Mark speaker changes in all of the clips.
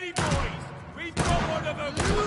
Speaker 1: Steady, boys! We've got one of them!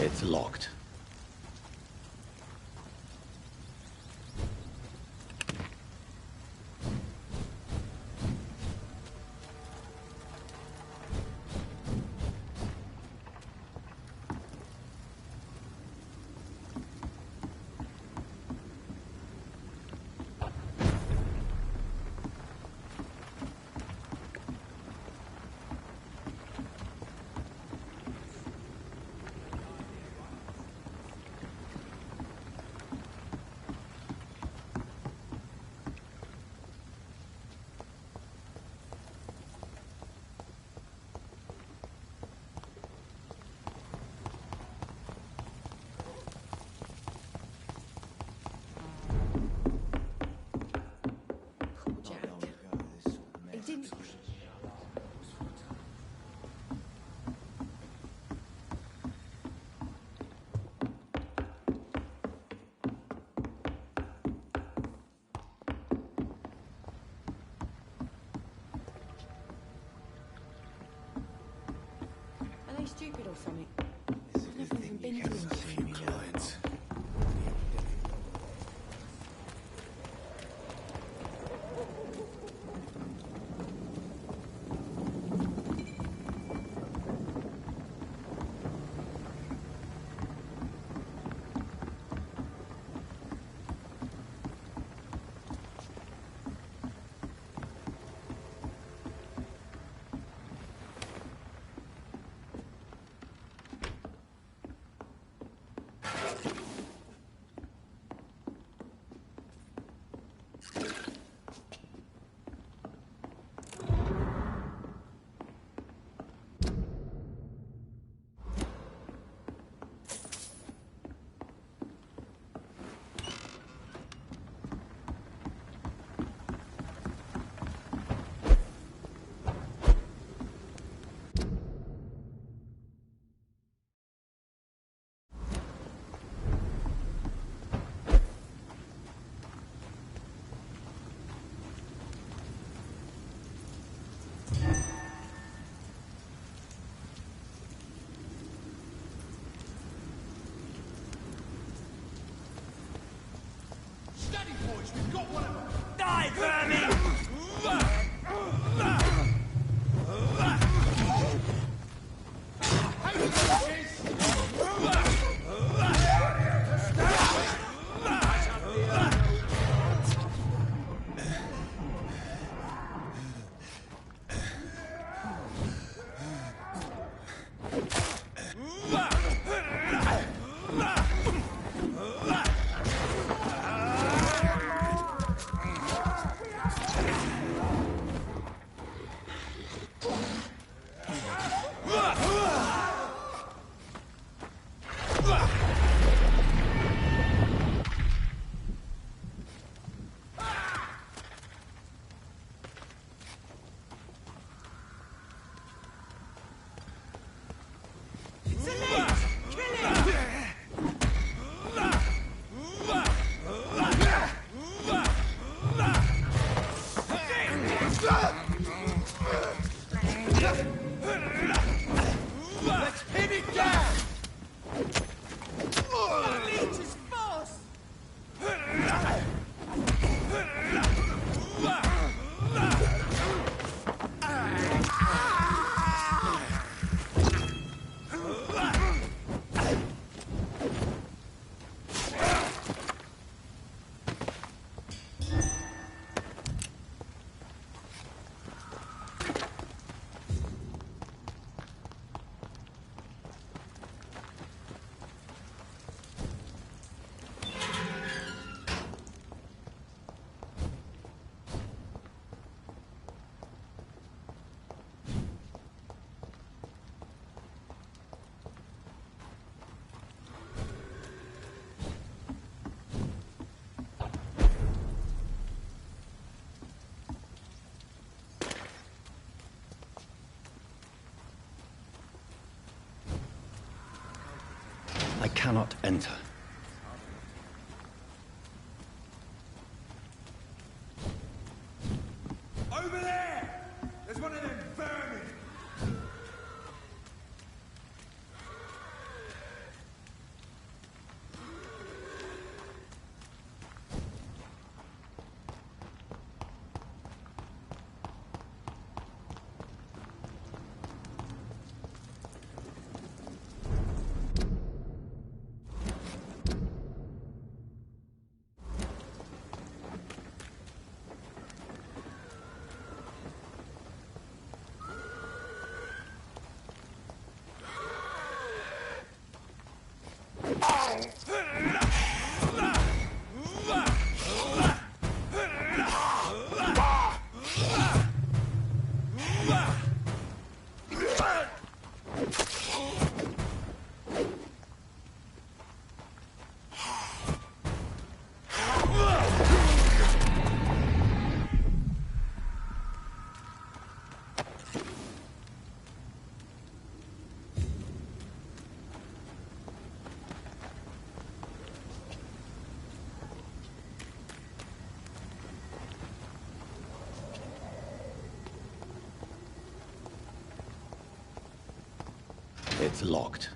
Speaker 2: It's locked.
Speaker 3: Stupid or something.
Speaker 4: It's a good thing you kept a few clients.
Speaker 1: We've got one of them! Die, vermin! Hey,
Speaker 2: I cannot enter.
Speaker 1: Over there! There's one of them vermin!
Speaker 2: It's locked.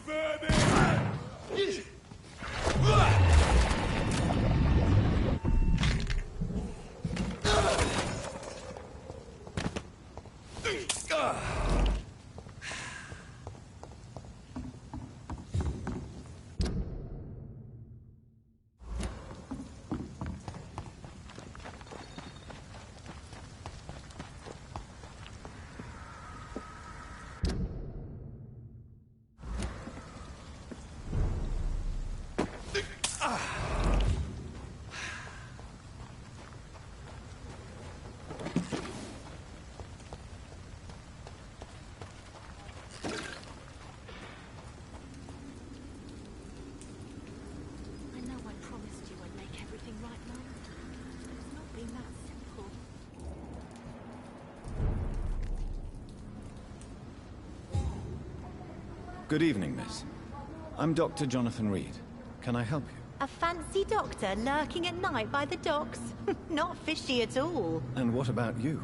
Speaker 1: vermin!
Speaker 2: Good evening, miss. I'm Dr. Jonathan Reed. Can I help you?
Speaker 3: A fancy doctor lurking at night by the docks? Not fishy at all.
Speaker 2: And what about you?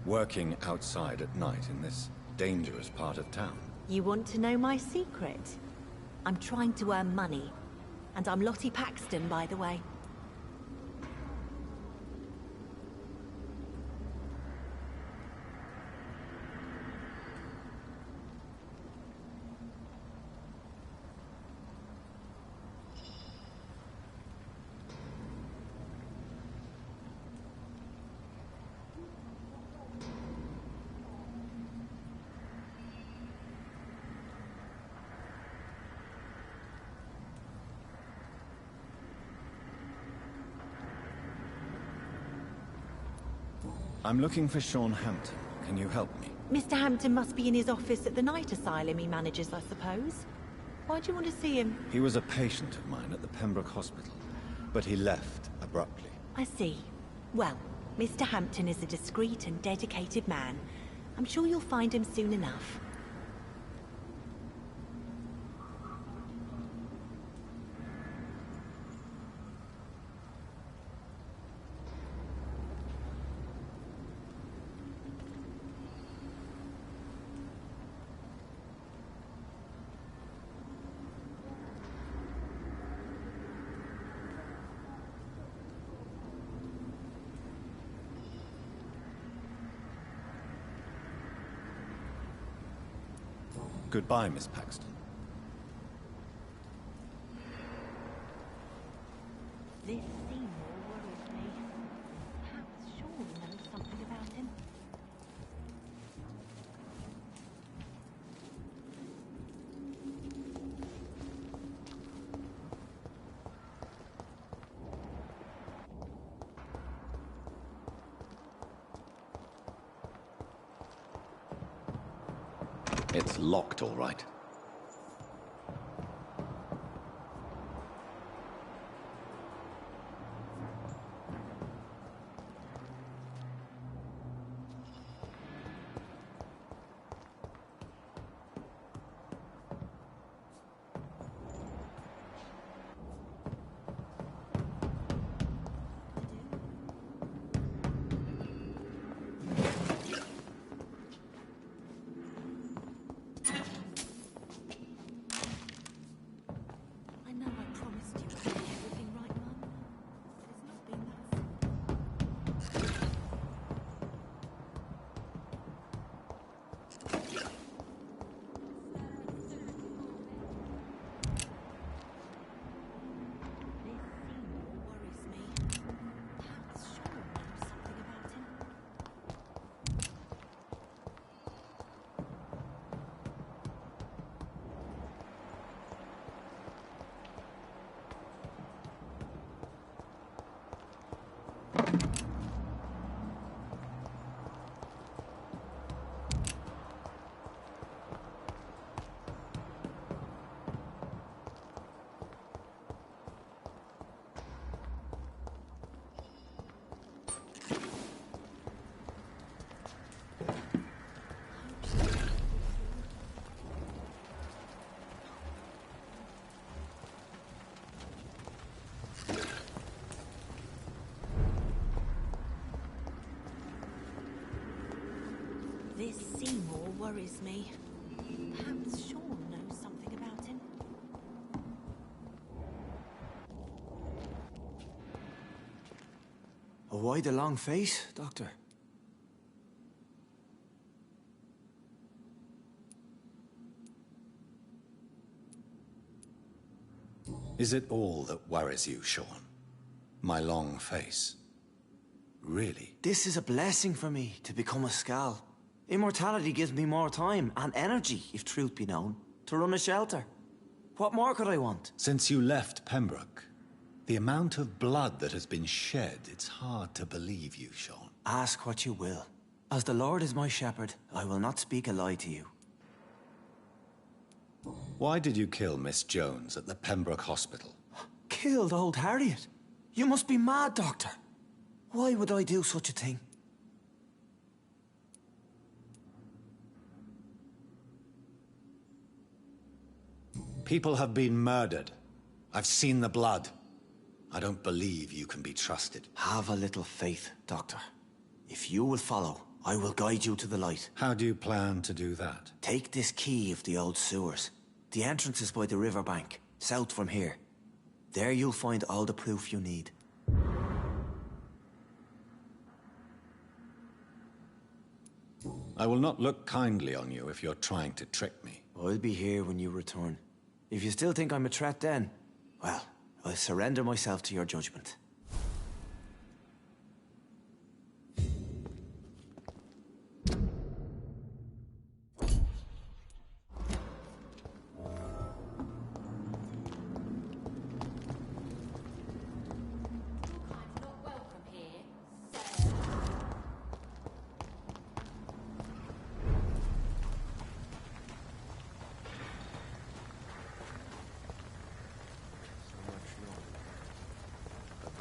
Speaker 2: Working outside at night in this dangerous part of town?
Speaker 3: You want to know my secret? I'm trying to earn money. And I'm Lottie Paxton, by the way.
Speaker 2: I'm looking for Sean Hampton. Can you help me?
Speaker 3: Mr. Hampton must be in his office at the night asylum he manages, I suppose. Why do you want to see him?
Speaker 2: He was a patient of mine at the Pembroke Hospital, but he left abruptly.
Speaker 3: I see. Well, Mr. Hampton is a discreet and dedicated man. I'm sure you'll find him soon enough.
Speaker 2: Goodbye, Miss Paxton.
Speaker 3: This Seymour worries me. Perhaps Sean knows something about him.
Speaker 2: It's locked, all right. This Seymour worries me. Perhaps Sean knows something about him.
Speaker 4: Why the long face, Doctor?
Speaker 2: Is it all that worries you, Sean? My long face? Really?
Speaker 4: This is a blessing for me, to become a Skal. Immortality gives me more time and energy, if truth be known, to run a shelter. What more could I want?
Speaker 2: Since you left Pembroke, the amount of blood that has been shed, it's hard to believe you, Sean.
Speaker 4: Ask what you will. As the Lord is my shepherd, I will not speak a lie to you.
Speaker 2: Why did you kill Miss Jones at the Pembroke Hospital?
Speaker 4: Killed old Harriet? You must be mad, Doctor. Why would I do such a thing?
Speaker 2: People have been murdered. I've seen the blood. I don't believe you can be trusted.
Speaker 4: Have a little faith, Doctor. If you will follow, I will guide you to the light.
Speaker 2: How do you plan to do that?
Speaker 4: Take this key of the old sewers. The entrance is by the riverbank, south from here. There you'll find all the proof you need.
Speaker 2: I will not look kindly on you if you're trying to trick me.
Speaker 4: I'll be here when you return. If you still think I'm a threat then, well, I'll surrender myself to your judgment.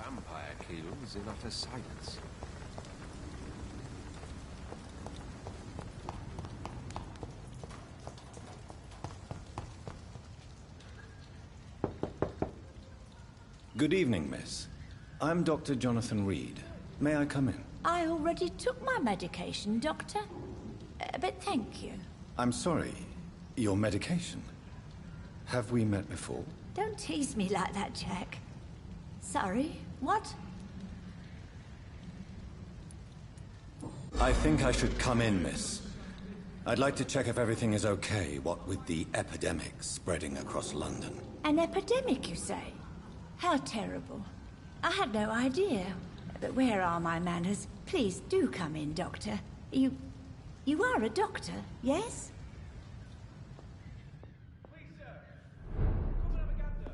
Speaker 1: Vampire kills in utter silence.
Speaker 2: Good evening, miss. I'm Dr. Jonathan Reed. May I come in?
Speaker 5: I already took my medication, Doctor. But thank you.
Speaker 2: I'm sorry. Your medication? Have we met before?
Speaker 5: Don't tease me like that, Jack. Sorry, what?
Speaker 2: I think I should come in, miss. I'd like to check if everything is okay, what with the epidemic spreading across London.
Speaker 5: An epidemic, you say? How terrible. I had no idea. But where are my manners? Please do come in, Doctor. You are a doctor, yes?
Speaker 1: Please, sir. Come and have a gander.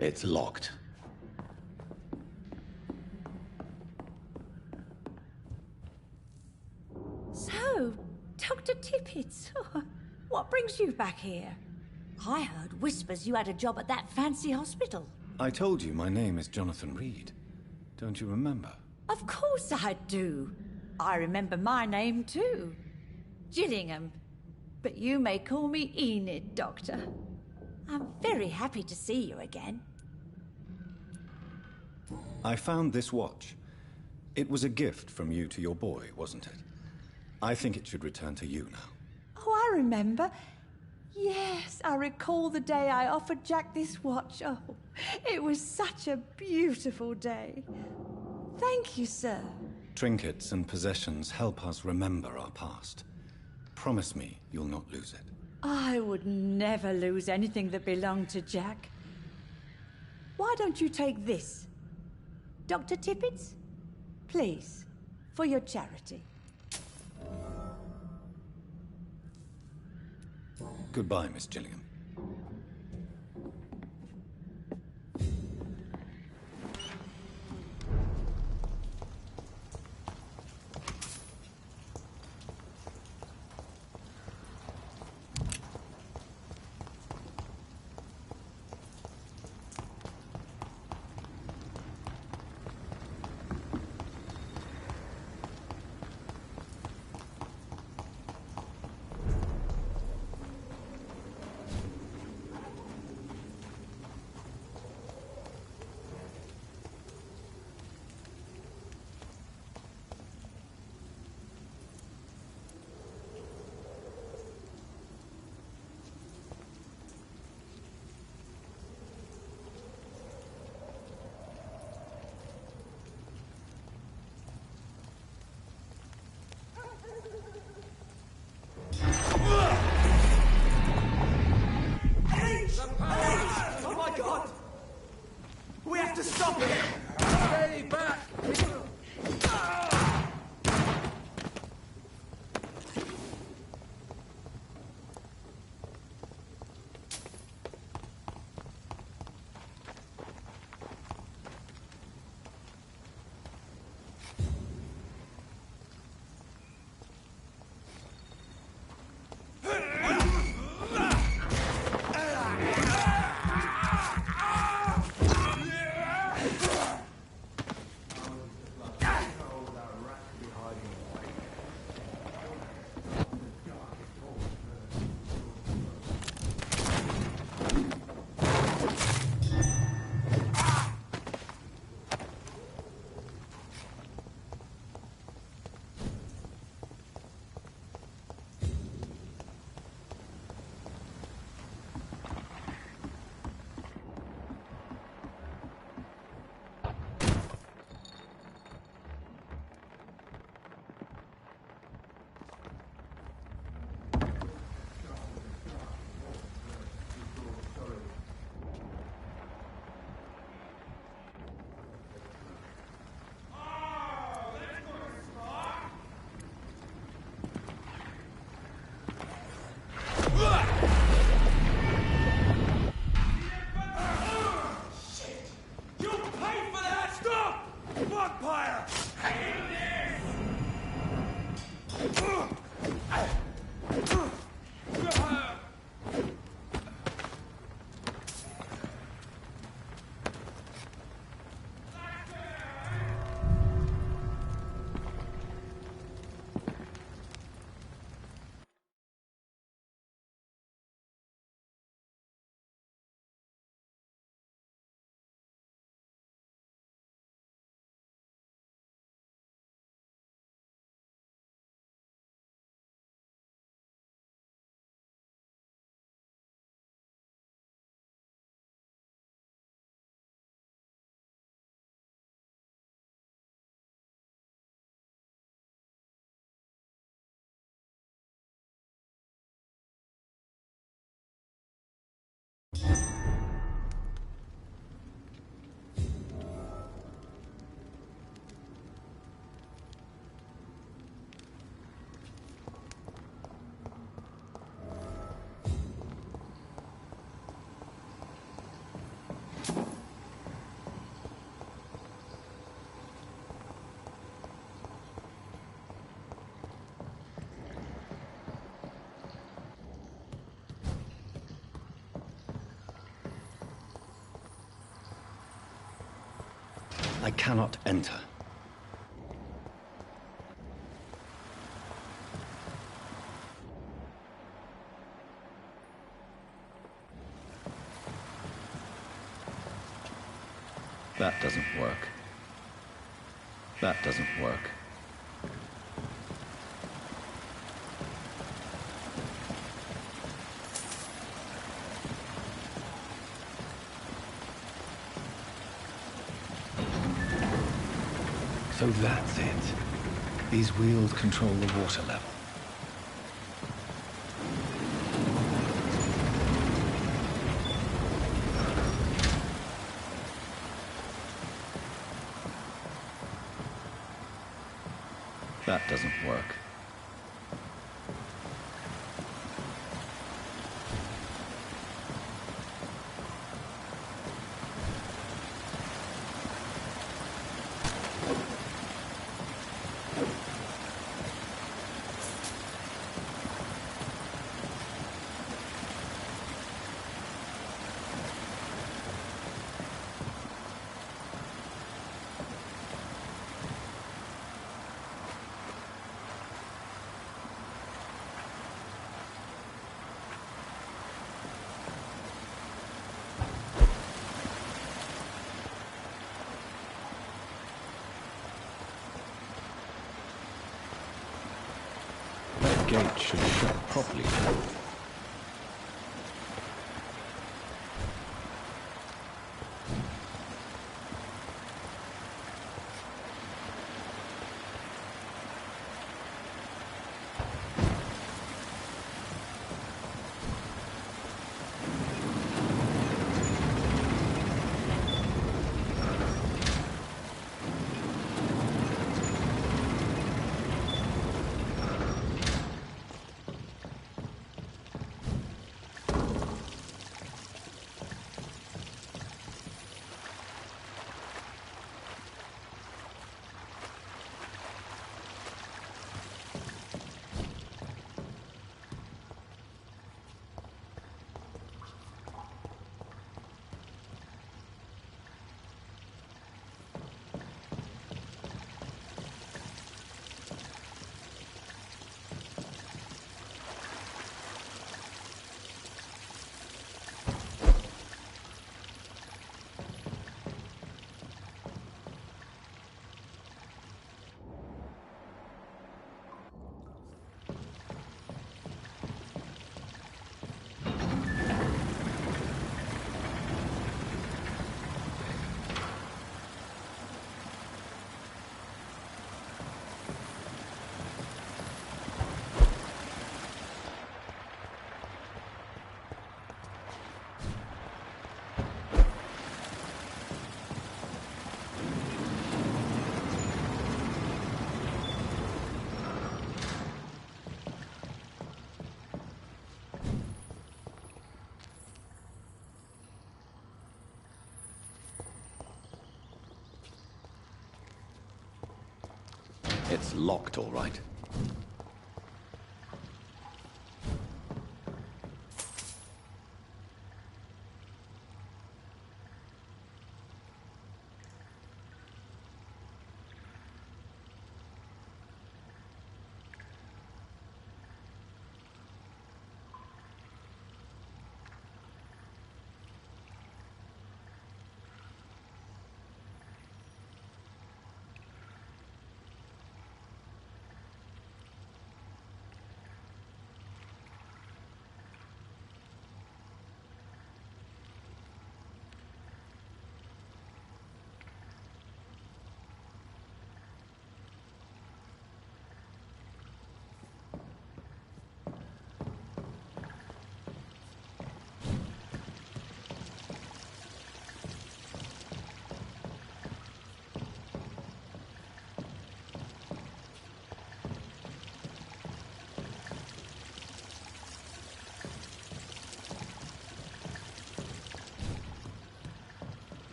Speaker 2: It's locked.
Speaker 5: So, Dr. Tippett, what brings you back here? I heard whispers you had a job at that fancy hospital.
Speaker 2: I told you my name is Jonathan Reed. Don't you remember?
Speaker 5: Of course I do. I remember my name too. Gillingham. But you may call me Enid, Doctor. I'm very happy to see you again.
Speaker 2: I found this watch. It was a gift from you to your boy, wasn't it? I think it should return to you now.
Speaker 5: Oh, I remember. Yes, I recall the day I offered Jack this watch. Oh, it was such a beautiful day. Thank you, sir.
Speaker 2: Trinkets and possessions help us remember our past. Promise me you'll not lose it.
Speaker 5: I would never lose anything that belonged to Jack. Why don't you take this? Dr. Tippett's? Please, for your charity.
Speaker 2: Goodbye, Miss Gillingham. I cannot enter. That doesn't work. That doesn't work.
Speaker 6: So that's it. These wheels control the water level.
Speaker 2: That doesn't work.
Speaker 6: That gate should shut properly now.
Speaker 2: It's locked, all right.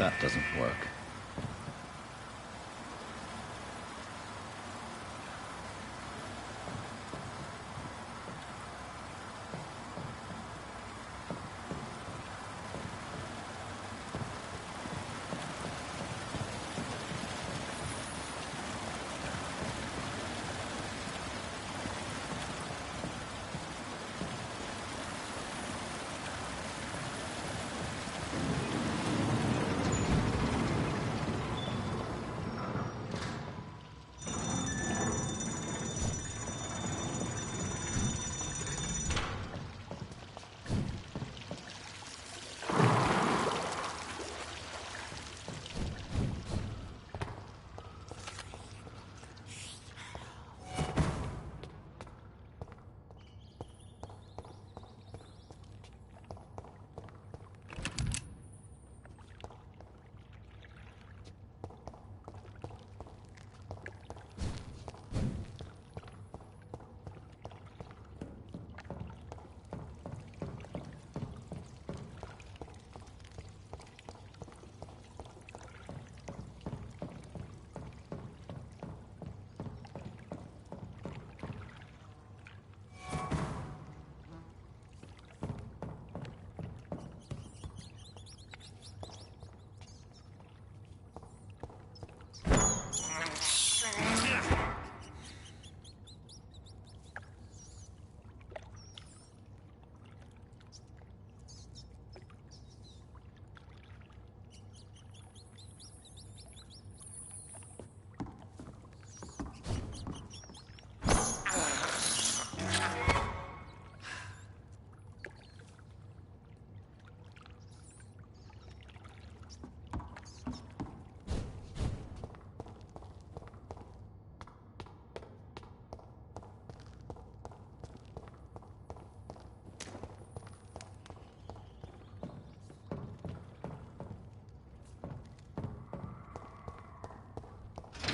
Speaker 2: that doesn't work.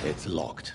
Speaker 2: It's locked.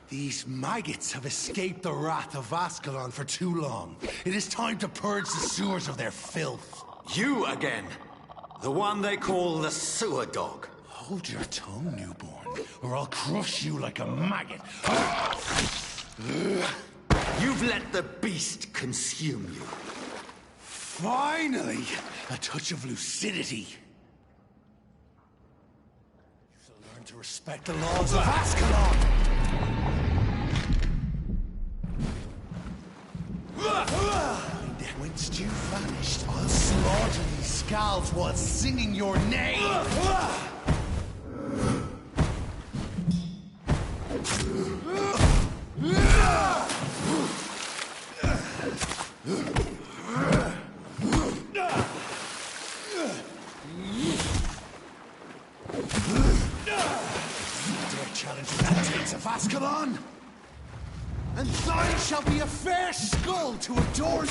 Speaker 1: These maggots have escaped the wrath of Ascalon for too long. It is time to purge the sewers of their filth.
Speaker 2: You again! The one they call the sewer dog.
Speaker 1: Hold your tongue, newborn, or I'll crush you like a maggot.
Speaker 2: You've let the beast consume you.
Speaker 1: Finally, a touch of lucidity. You shall learn to respect the laws of Ascalon. Whence you vanished, I'll slaughter these scalds while singing your name! Dare challenge the dictates of Ascalon? And thine shall be a fair skull to adorn.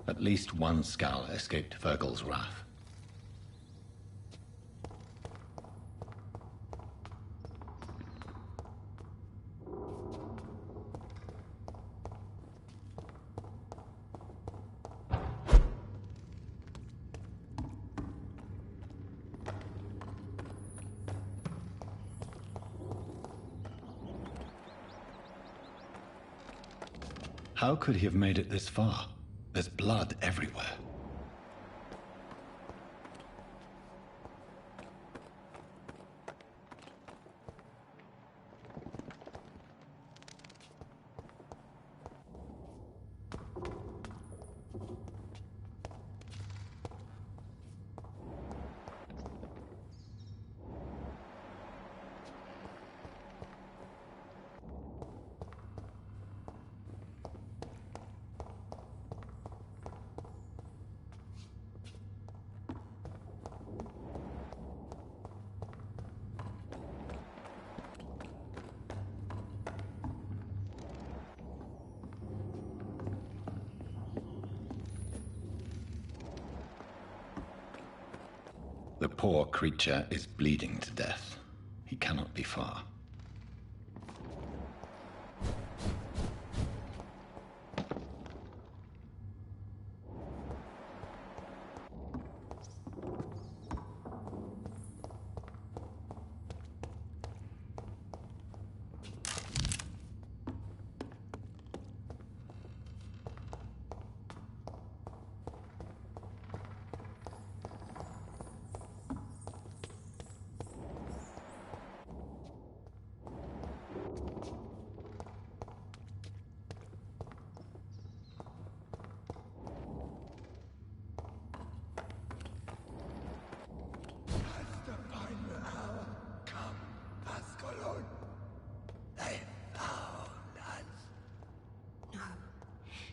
Speaker 2: At least one Skal escaped Virgil's wrath. How could he have made it this far? There's blood everywhere.
Speaker 6: The poor creature is bleeding to death. He cannot be far.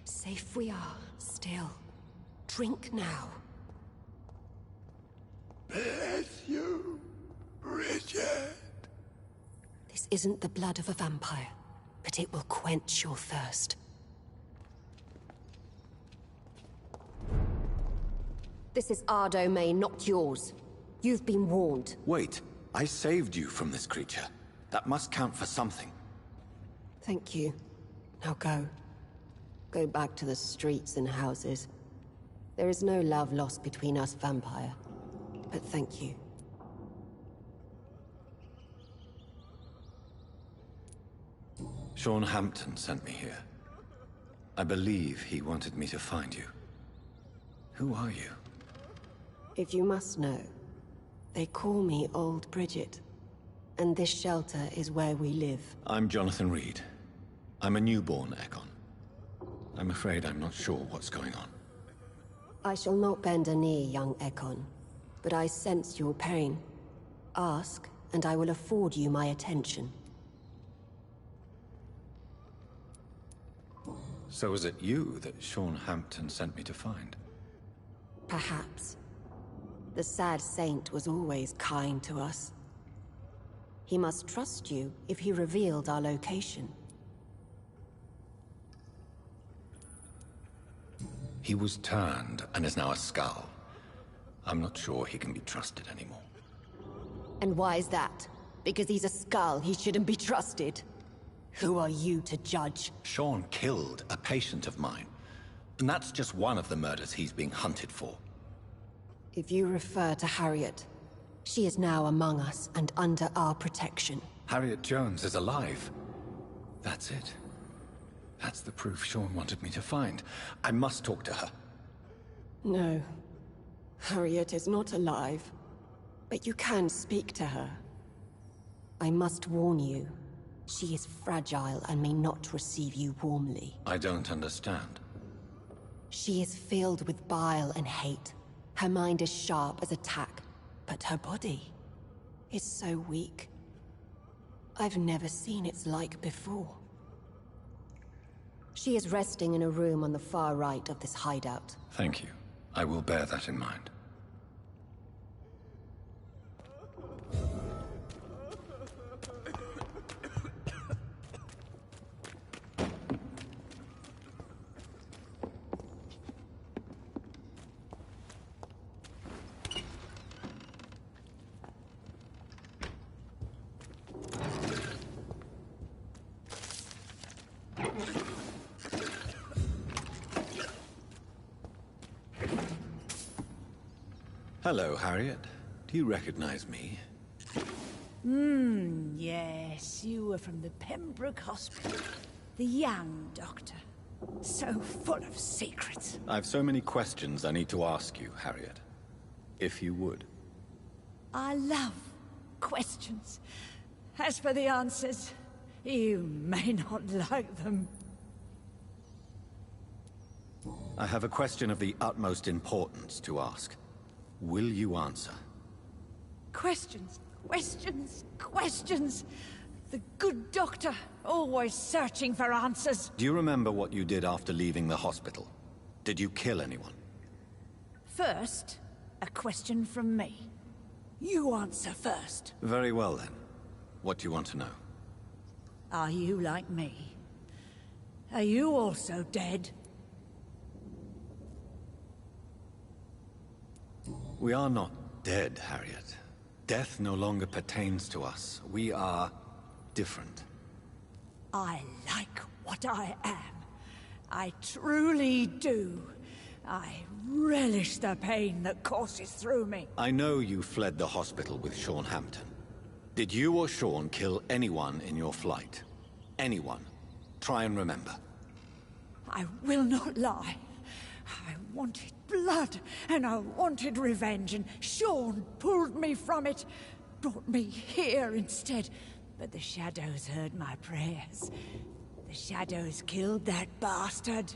Speaker 7: Safe we are, still. Drink now.
Speaker 1: Bless you, Bridget.
Speaker 7: This isn't the blood of a vampire, but it will quench your thirst. This is our domain, not yours. You've been warned.
Speaker 2: Wait, I saved you from this creature. That must count for something.
Speaker 7: Thank you. Now go. Go back to the streets and houses. There is no love lost between us, Vampire. But thank you.
Speaker 2: Sean Hampton sent me here. I believe he wanted me to find you. Who are you?
Speaker 7: If you must know, they call me Old Bridget. And this shelter is where we live.
Speaker 2: I'm Jonathan Reed. I'm a newborn Ekon. I'm afraid I'm not sure what's going on.
Speaker 7: I shall not bend a knee, young Ekon, but I sense your pain. Ask, and I will afford you my attention.
Speaker 2: So is it you that Sean Hampton sent me to find?
Speaker 7: Perhaps. The sad saint was always kind to us. He must trust you if he revealed our location.
Speaker 2: He was turned and is now a skull. I'm not sure he can be trusted anymore.
Speaker 7: And why is that? Because he's a skull, he shouldn't be trusted. Who are you to judge?
Speaker 2: Sean killed a patient of mine. And that's just one of the murders he's being hunted for.
Speaker 7: If you refer to Harriet, she is now among us and under our protection.
Speaker 2: Harriet Jones is alive. That's it. That's the proof Sean wanted me to find. I must talk to her.
Speaker 7: No. Harriet is not alive. But you can speak to her. I must warn you. She is fragile and may not receive you warmly.
Speaker 2: I don't understand.
Speaker 7: She is filled with bile and hate. Her mind is sharp as a tack, but her body is so weak. I've never seen its like before. She is resting in a room on the far right of this hideout.
Speaker 2: Thank you. I will bear that in mind. Hello, Harriet. Do you recognize me?
Speaker 5: Yes, you were from the Pembroke Hospital. The young doctor. So full of secrets.
Speaker 2: I have so many questions I need to ask you, Harriet. If you would.
Speaker 5: I love questions. As for the answers, you may not like them.
Speaker 2: I have a question of the utmost importance to ask. Will you answer?
Speaker 5: Questions, questions, questions. The good doctor, always searching for answers.
Speaker 2: Do you remember what you did after leaving the hospital? Did you kill anyone?
Speaker 5: First, a question from me. You answer first.
Speaker 2: Very well then. What do you want to know?
Speaker 5: Are you like me? Are you also dead?
Speaker 2: We are not dead, Harriet. Death no longer pertains to us. We are different.
Speaker 5: I like what I am. I truly do. I relish the pain that courses through me.
Speaker 2: I know you fled the hospital with Sean Hampton. Did you or Sean kill anyone in your flight? Anyone? Try and remember.
Speaker 5: I will not lie. I wanted blood, and I wanted revenge, and Sean pulled me from it, brought me here instead. But the shadows heard my prayers. The shadows killed that bastard.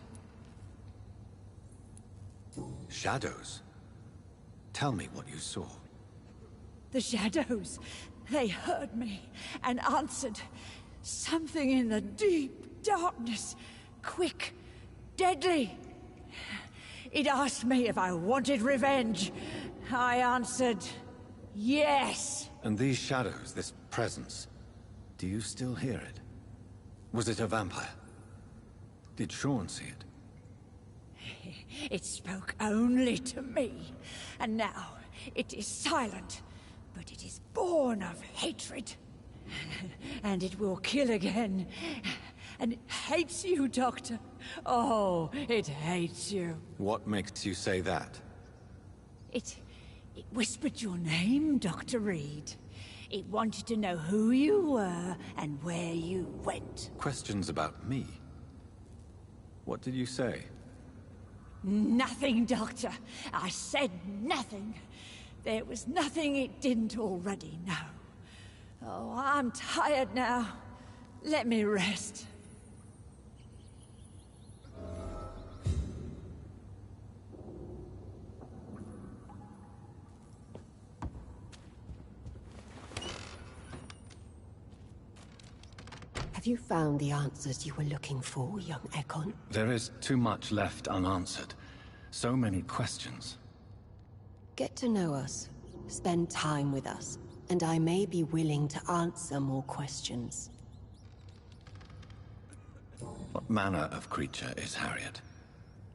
Speaker 2: Shadows? Tell me what you saw.
Speaker 5: The shadows, they heard me and answered. Something in the deep darkness, quick, deadly. It asked me if I wanted revenge. I answered, yes.
Speaker 2: And these shadows, this presence, do you still hear it? Was it a vampire? Did Sean see it?
Speaker 5: It spoke only to me, and now it is silent, but it is born of hatred. And it will kill again. And it hates you, Doctor. Oh, it hates you.
Speaker 2: What makes you say that?
Speaker 5: It whispered your name, Dr. Reed. It wanted to know who you were and where you went.
Speaker 2: Questions about me? What did you say?
Speaker 5: Nothing, Doctor. I said nothing. There was nothing it didn't already know. Oh, I'm tired now. Let me rest.
Speaker 7: Have you found the answers you were looking for, young Ekon?
Speaker 2: There is too much left unanswered. So many questions.
Speaker 7: Get to know us. Spend time with us. And I may be willing to answer more questions.
Speaker 2: What manner of creature is Harriet?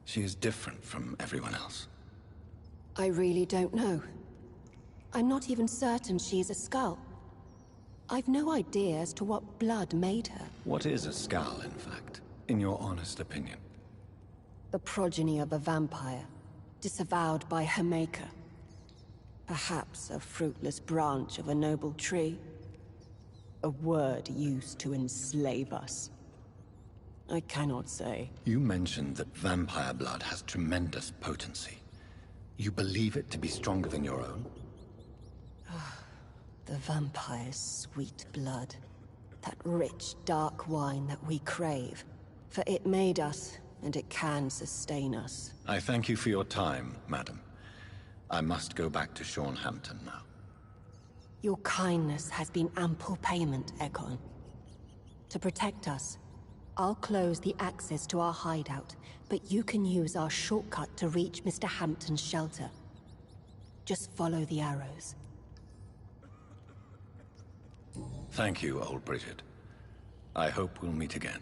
Speaker 2: She is different from everyone else.
Speaker 7: I really don't know. I'm not even certain she's a skull. I've no idea as to what blood made her.
Speaker 2: What is a skull, in fact, in your honest opinion?
Speaker 7: The progeny of a vampire, disavowed by her maker. Perhaps a fruitless branch of a noble tree. A word used to enslave us. I cannot say.
Speaker 2: You mentioned that vampire blood has tremendous potency. You believe it to be stronger than your own?
Speaker 7: The vampire's sweet blood. That rich, dark wine that we crave. For it made us, and it can sustain us.
Speaker 2: I thank you for your time, madam. I must go back to Sean Hampton now.
Speaker 7: Your kindness has been ample payment, Ekon. To protect us, I'll close the access to our hideout, but you can use our shortcut to reach Mr. Hampton's shelter. Just follow the arrows.
Speaker 2: Thank you, old Bridget. I hope we'll meet again.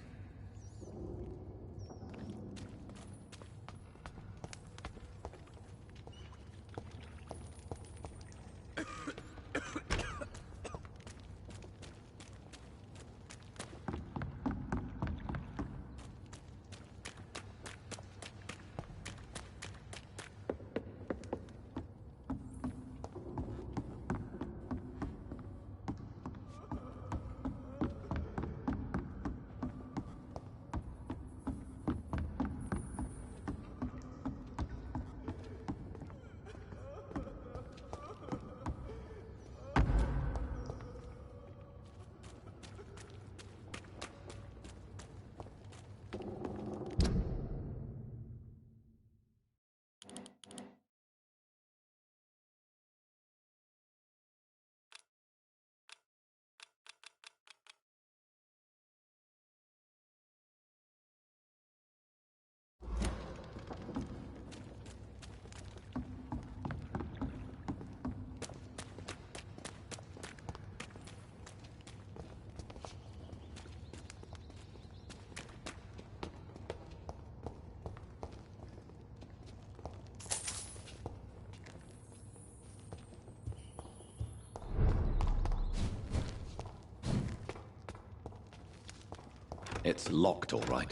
Speaker 2: It's locked, all right.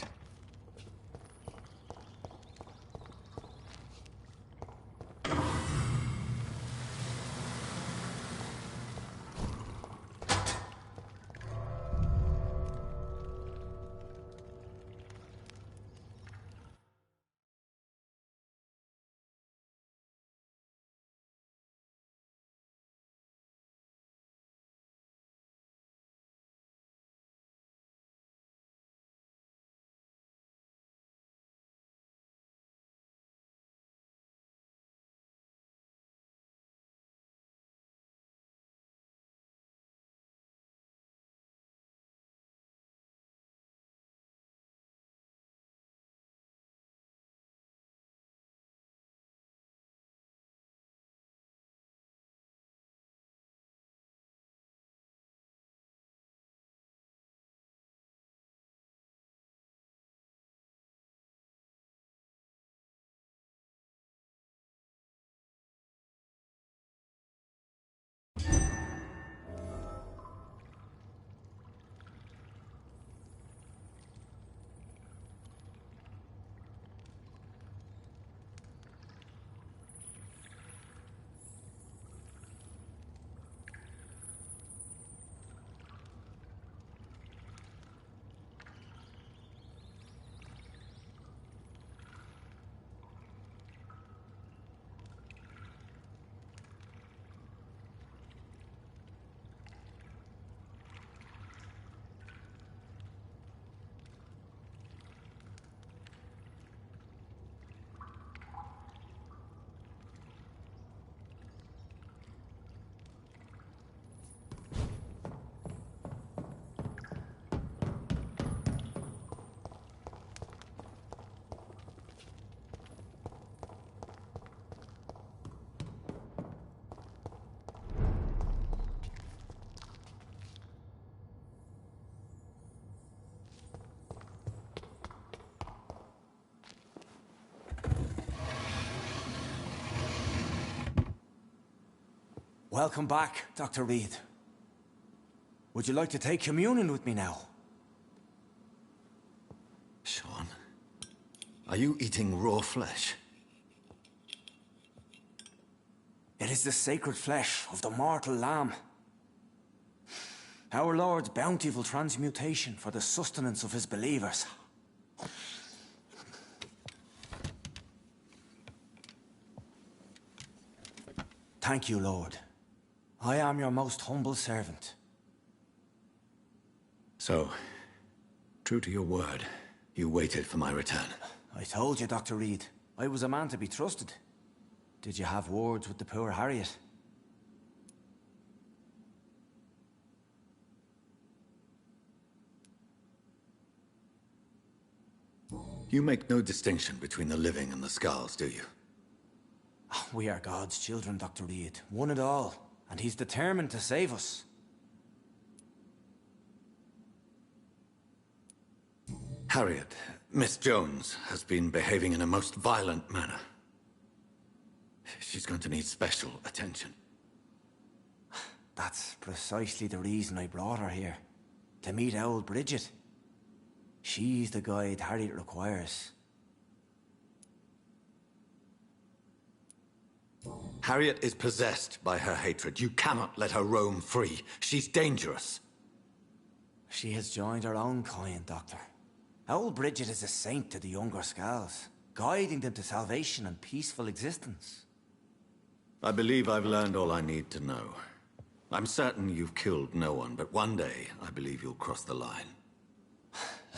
Speaker 4: Welcome back, Dr. Reed. Would you like to take communion with me now?
Speaker 2: Sean, are you eating raw flesh?
Speaker 4: It is the sacred flesh of the mortal lamb. Our Lord's bountiful transmutation for the sustenance of his believers. Thank you, Lord. I am your most humble servant.
Speaker 2: So, true to your word, you waited for my return.
Speaker 4: I told you, Dr. Reed, I was a man to be trusted. Did you have words with the poor Harriet?
Speaker 2: You make no distinction between the living and the Skulls, do you?
Speaker 4: We are God's children, Dr. Reed, one and all, and he's determined to save us.
Speaker 2: Harriet, Miss Jones, has been behaving in a most violent manner. She's going to need special attention.
Speaker 4: That's precisely the reason I brought her here. To meet old Bridget. She's the guide Harriet requires.
Speaker 2: Harriet is possessed by her hatred. You cannot let her roam free. She's dangerous.
Speaker 4: She has joined her own kind, Doctor. Old Bridget is a saint to the younger Skulls, guiding them to salvation and peaceful existence.
Speaker 2: I believe I've learned all I need to know. I'm certain you've killed no one, but one day I believe you'll cross the line.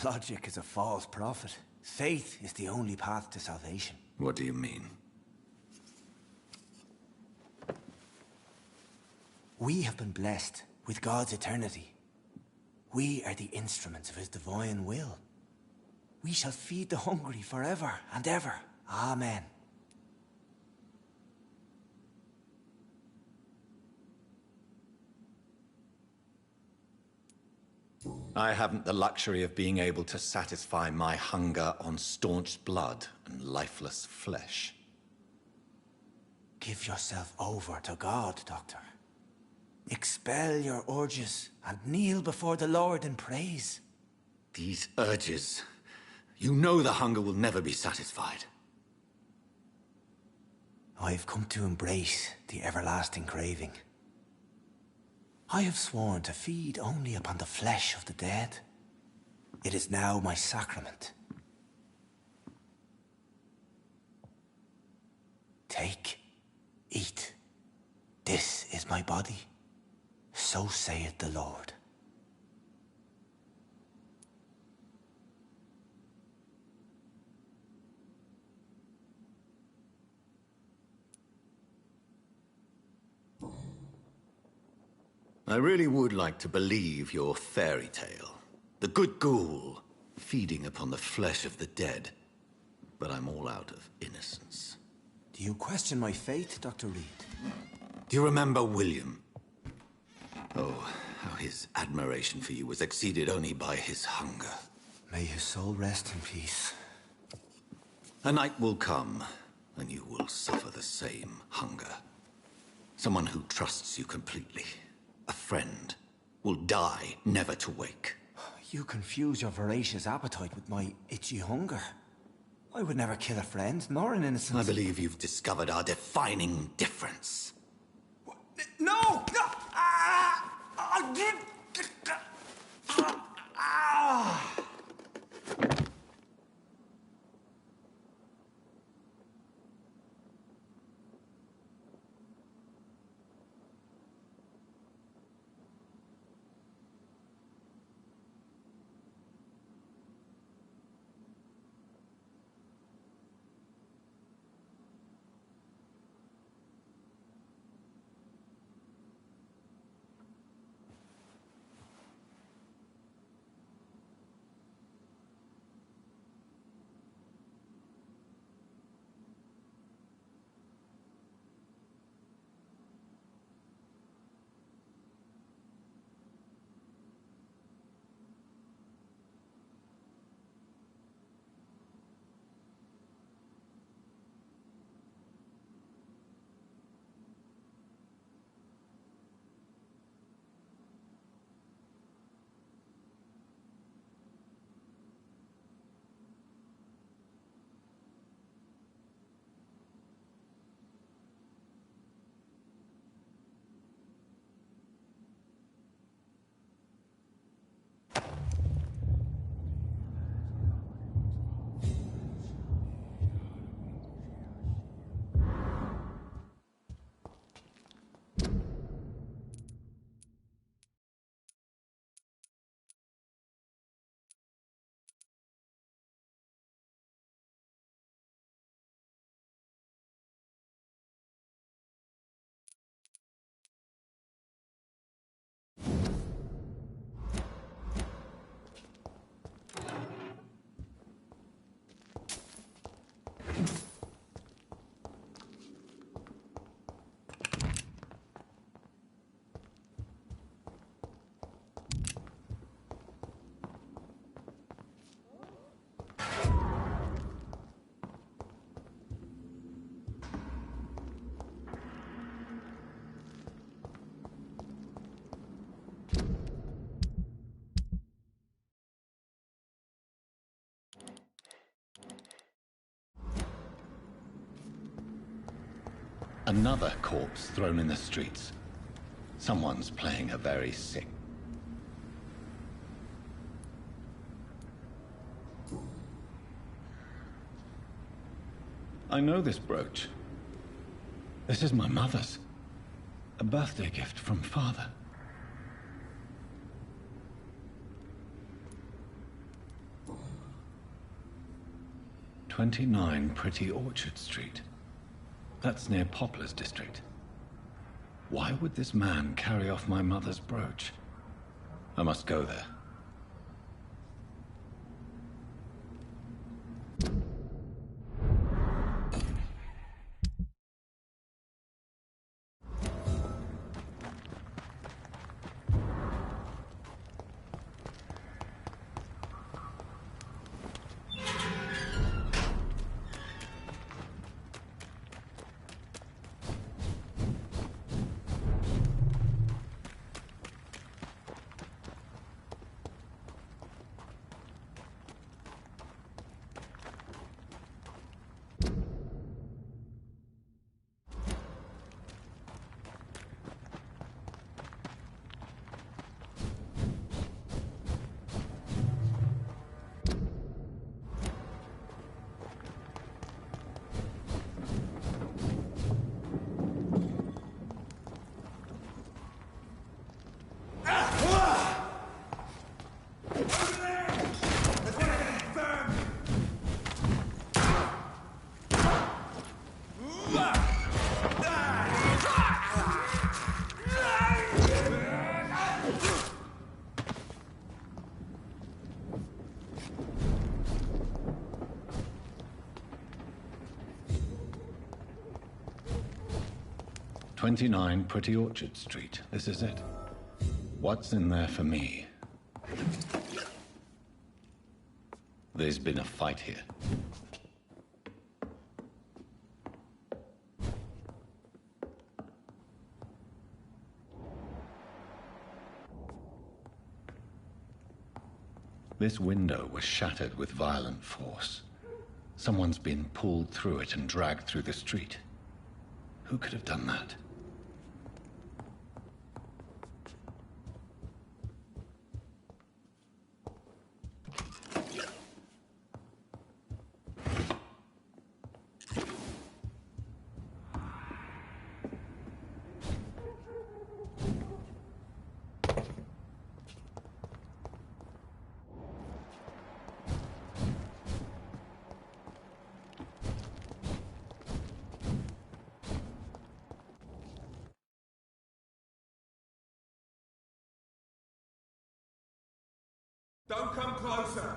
Speaker 4: Logic is a false prophet. Faith is the only path to salvation.
Speaker 2: What do you mean?
Speaker 4: We have been blessed with God's eternity. We are the instruments of his divine will. We shall feed the hungry forever and ever. Amen.
Speaker 2: I haven't the luxury of being able to satisfy my hunger on staunched blood and lifeless flesh.
Speaker 4: Give yourself over to God, Doctor. Expel your urges and kneel before the Lord in praise.
Speaker 2: These urges. You know the hunger will never be satisfied.
Speaker 4: I have come to embrace the everlasting craving. I have sworn to feed only upon the flesh of the dead. It is now my sacrament. Take, eat. This is my body. So saith the Lord.
Speaker 2: I really would like to believe your fairy tale. The good ghoul feeding upon the flesh of the dead. But I'm all out of innocence.
Speaker 4: Do you question my faith, Dr. Reed?
Speaker 2: Do you remember William? Oh, how his admiration for you was exceeded only by his hunger.
Speaker 4: May his soul rest in peace.
Speaker 2: A night will come, and you will suffer the same hunger. Someone who trusts you completely, a friend, will die never to wake.
Speaker 4: You confuse your voracious appetite with my itchy hunger. I would never kill a friend, nor an innocent...
Speaker 2: I believe you've discovered our defining difference.
Speaker 4: No! No! Ah! Ah!
Speaker 2: Another corpse thrown in the streets. Someone's playing her very sick. I know this brooch. This is my mother's. A birthday gift from father. "29 Pretty Orchard Street. That's near Poplar's district. Why would this man carry off my mother's brooch? I must go there.
Speaker 6: 29 Pretty Orchard Street. This is it. What's in there for me? There's been a fight here. This window was shattered with violent force. Someone's been pulled through it and dragged through the street. Who could have done that?
Speaker 1: Don't come closer!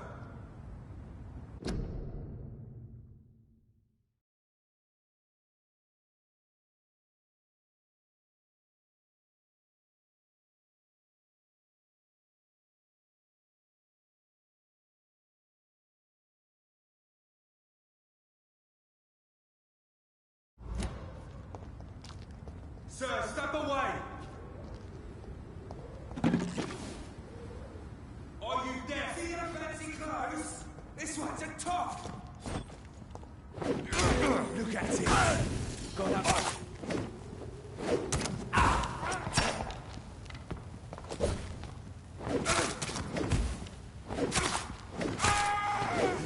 Speaker 1: Sir, step away! Are you deaf? See your fancy clothes? This one's a top! Look at him! Got up.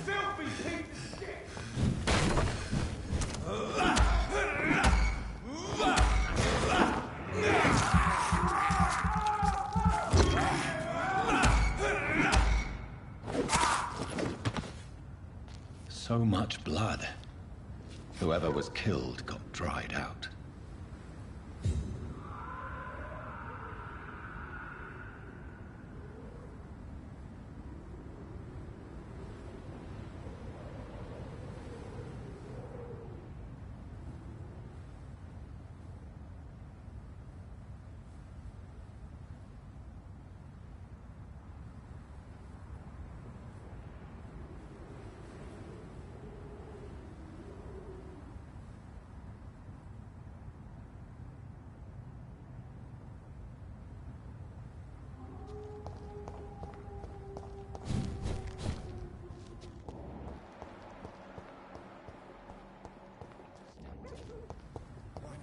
Speaker 1: Filthy piece of shit!
Speaker 6: So much blood. Whoever was killed got dried out.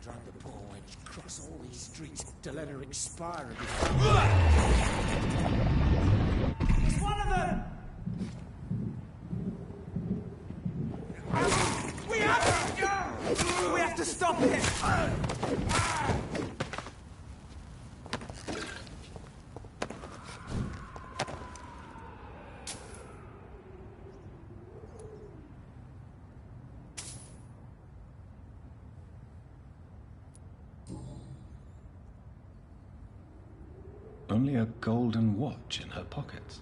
Speaker 1: Drag the poor wench across all these streets to let her expire a bit. It's one of them! We have to stop it!
Speaker 6: Only a golden watch in her pockets.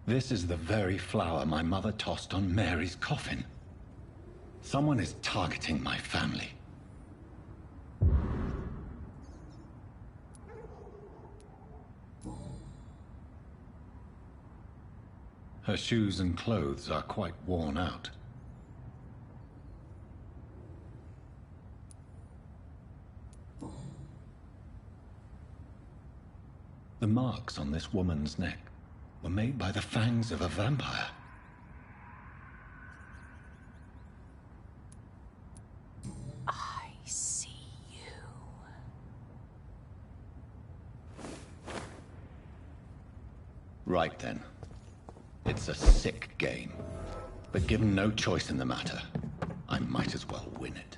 Speaker 6: This is the very flower my mother tossed on Mary's coffin. Someone is targeting my family. Her shoes and clothes are quite worn out. The marks on this woman's neck were made by the fangs of a vampire.
Speaker 3: I see you.
Speaker 6: Right then. It's a sick game. But given no choice in the matter, I might as well win it.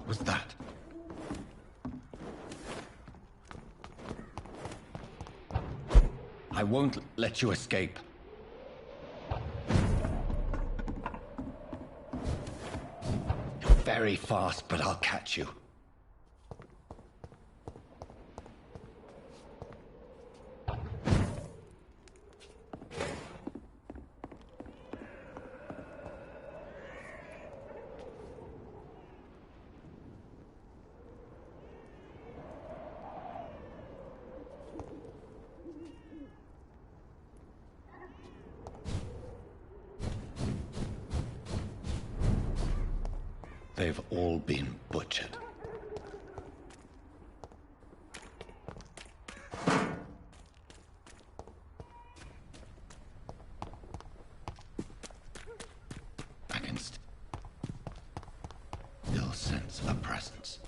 Speaker 6: was that? I won't let you escape. You're very fast, but I'll catch you. They've all been butchered. I can still sense a presence.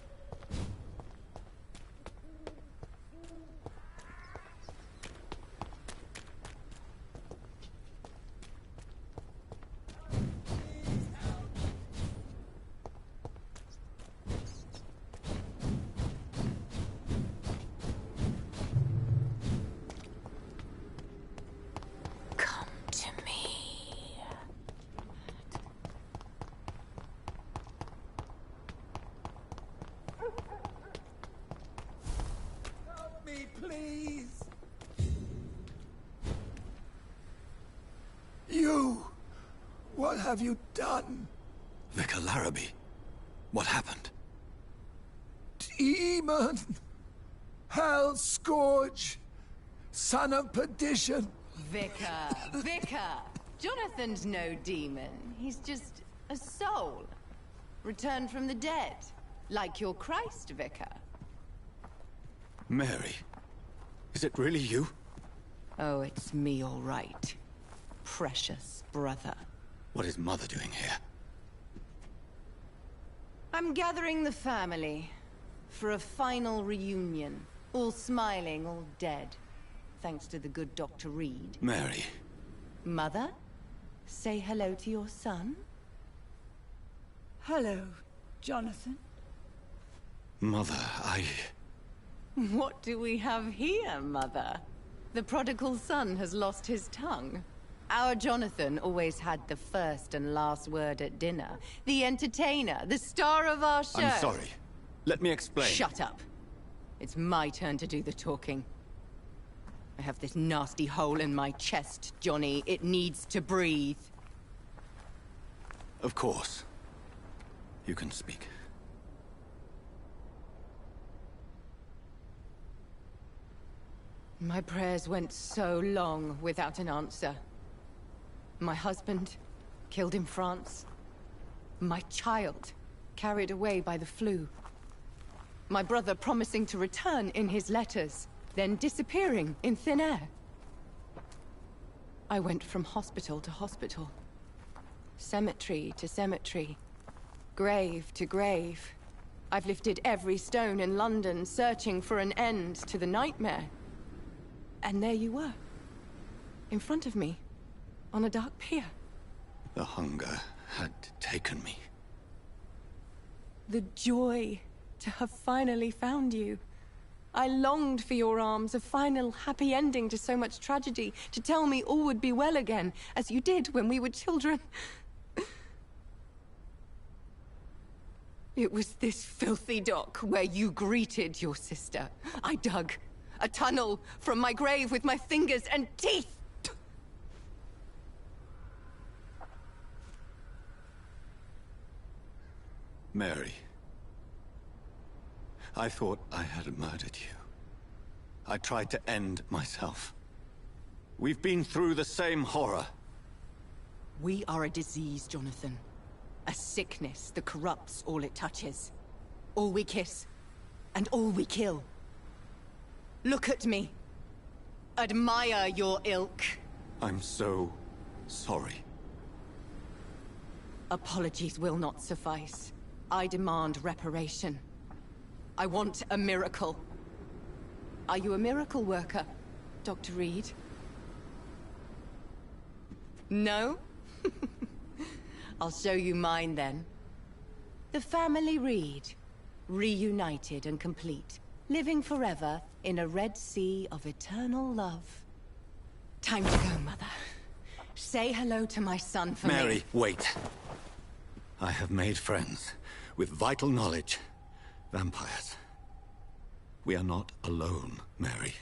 Speaker 1: Please. You! What have you done?
Speaker 2: Vicar Larrabee, what happened?
Speaker 1: Demon! Hell scourge! Son of perdition!
Speaker 8: Vicar! Jonathan's no demon. He's just a soul. Returned from the dead. Like your Christ, Vicar.
Speaker 2: Mary, is it really you?
Speaker 8: Oh, it's me, all right. Precious brother.
Speaker 2: What is Mother doing here?
Speaker 8: I'm gathering the family for a final reunion. All smiling, all dead. Thanks to the good Dr. Reed.
Speaker 2: Mary.
Speaker 8: Mother, say hello to your son.
Speaker 5: Hello, Jonathan.
Speaker 2: Mother,
Speaker 8: What do we have here, Mother? The prodigal son has lost his tongue. Our Jonathan always had the first and last word at dinner. The entertainer, the star of our show.
Speaker 2: I'm sorry. Let me explain.
Speaker 8: Shut up. It's my turn to do the talking. I have this nasty hole in my chest, Johnny. It needs to breathe.
Speaker 2: Of course. You can speak.
Speaker 8: My prayers went so long without an answer. My husband, killed in France. My child, carried away by the flu. My brother promising to return in his letters, then disappearing in thin air. I went from hospital to hospital. Cemetery to cemetery. Grave to grave. I've lifted every stone in London, searching for an end to the nightmare. And there you were. In front of me. On a dark pier.
Speaker 2: The hunger had taken me.
Speaker 8: The joy to have finally found you. I longed for your arms, a final happy ending to so much tragedy, to tell me all would be well again, as you did when we were children. It was this filthy dock where you greeted your sister. I dug a tunnel from my grave with my fingers and teeth.
Speaker 2: Mary. I thought I had murdered you. I tried to end myself. We've been through the same horror.
Speaker 8: We are a disease, Jonathan. A sickness that corrupts all it touches. All we kiss, and all we kill. Look at me. Admire your ilk.
Speaker 2: I'm so sorry.
Speaker 8: Apologies will not suffice. I demand reparation. I want a miracle. Are you a miracle worker, Dr. Reed? No? I'll show you mine then. The family Reed. reunited and complete, living forever in a red sea of eternal love. Time to go, Mother. Say hello to my son for me.
Speaker 2: Mary, wait. I have made friends with vital knowledge. Vampires. We are not alone, Mary.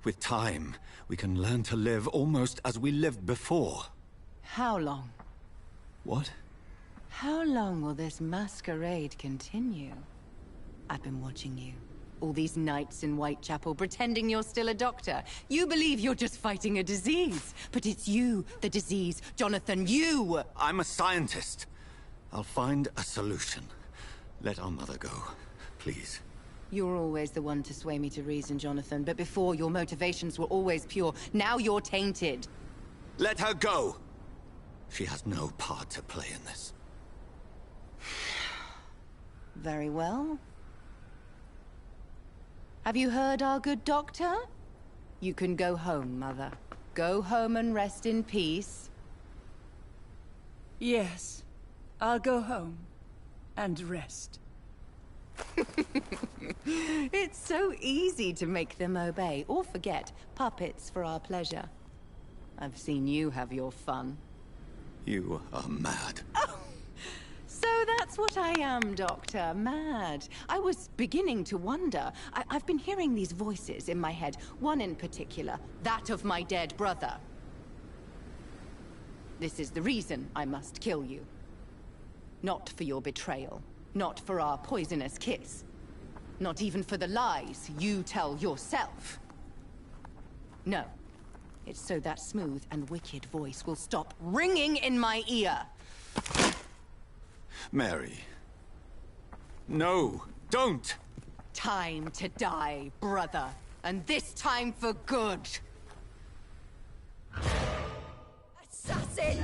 Speaker 2: With time, we can learn to live almost as we lived before.
Speaker 8: How long?
Speaker 2: What?
Speaker 8: How long will this masquerade continue? I've been watching you. All these nights in Whitechapel, pretending you're still a doctor. You believe you're just fighting a disease. But it's you, the disease. Jonathan, you!
Speaker 2: I'm a scientist. I'll find a solution. Let our mother go, please.
Speaker 8: You're always the one to sway me to reason, Jonathan. But before, your motivations were always pure. Now you're tainted.
Speaker 2: Let her go! She has no part to play in this.
Speaker 8: Very well. Have you heard our good doctor? You can go home, Mother. Go home and rest in peace.
Speaker 9: Yes. I'll go home. And rest.
Speaker 8: It's so easy to make them obey, or forget. Puppets for our pleasure. I've seen you have your fun.
Speaker 2: You are mad.
Speaker 8: Oh, so that's what I am, Doctor. Mad. I was beginning to wonder. I've been hearing these voices in my head. One in particular, that of my dead brother. This is the reason I must kill you. Not for your betrayal. Not for our poisonous kiss. Not even for the lies you tell yourself. No. It's so that smooth and wicked voice will stop ringing in my ear.
Speaker 2: Mary. No, don't!
Speaker 8: Time to die, brother. And this time for good. Assassin!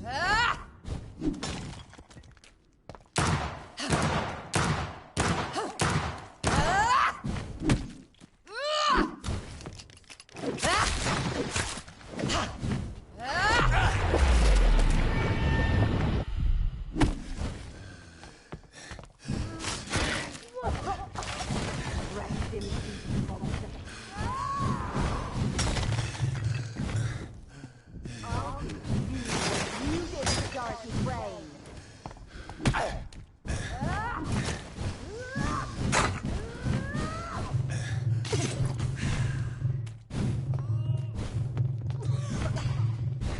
Speaker 8: Ah!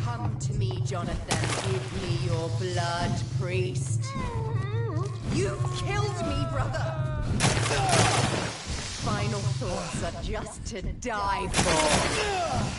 Speaker 8: Come to me, Jonathan. Give me your blood, priest. You've killed me, brother. Final thoughts are just to die for.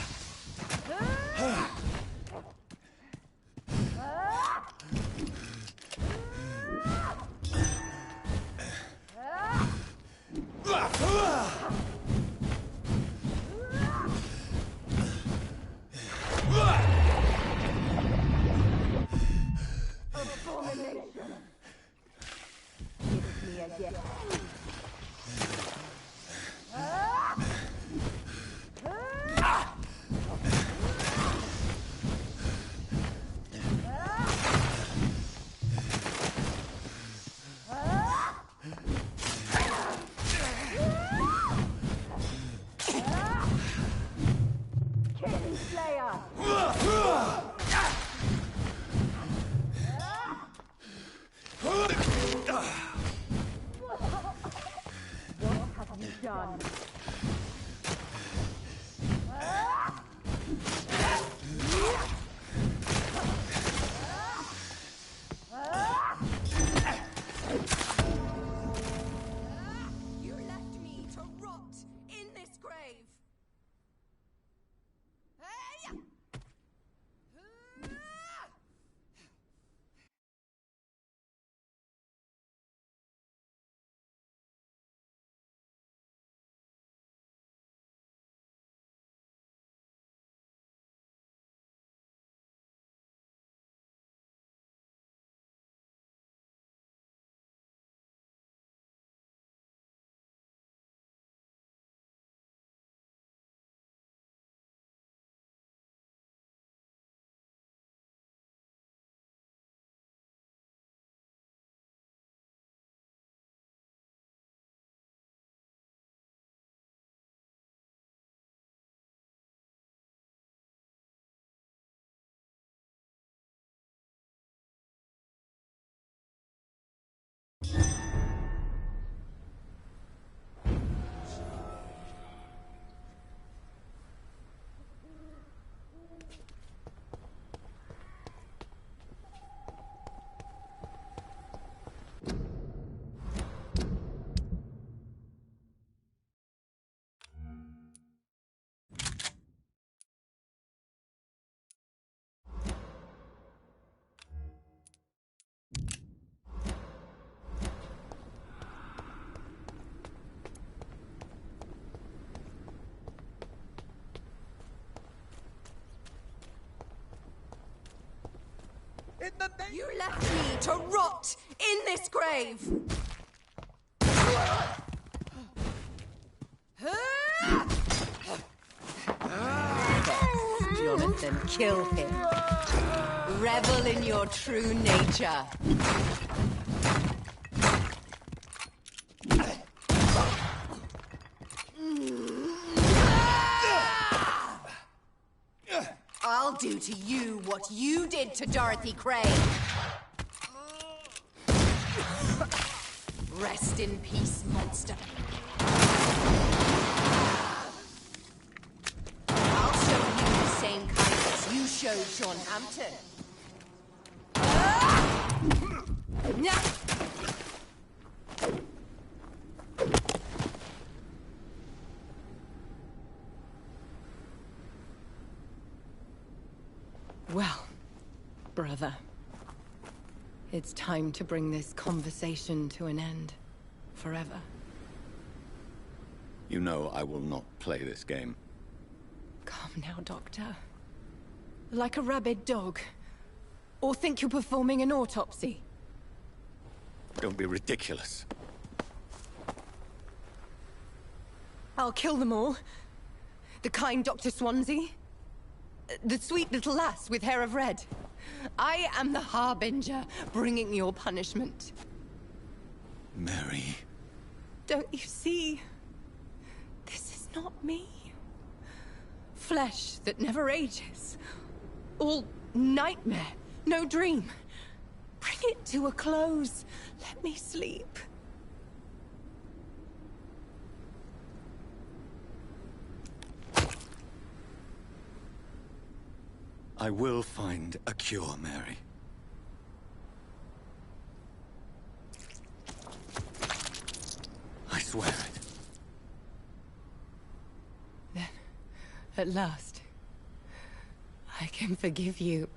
Speaker 8: You left me to rot in this grave! Jonathan, kill him. Revel in your true nature. I'll do to you what you did to Dorothy Crane. Rest in peace, monster. I'll show you the same kindness you showed Sean Hampton. Well, brother, it's time to bring this conversation to an end. Forever.
Speaker 6: You know I will not play this game.
Speaker 8: Come now, Doctor. Like a rabid dog. Or think you're performing an autopsy.
Speaker 6: Don't be ridiculous.
Speaker 8: I'll kill them all. The kind Dr. Swansea. The sweet little lass with hair of red. I am the Harbinger, bringing your punishment.
Speaker 6: Mary.
Speaker 8: Don't you see? This is not me. Flesh that never ages. All nightmare, no dream. Bring it to a close. Let me sleep.
Speaker 6: I will find a cure, Mary. I swear it.
Speaker 8: Then, at last, I can forgive you.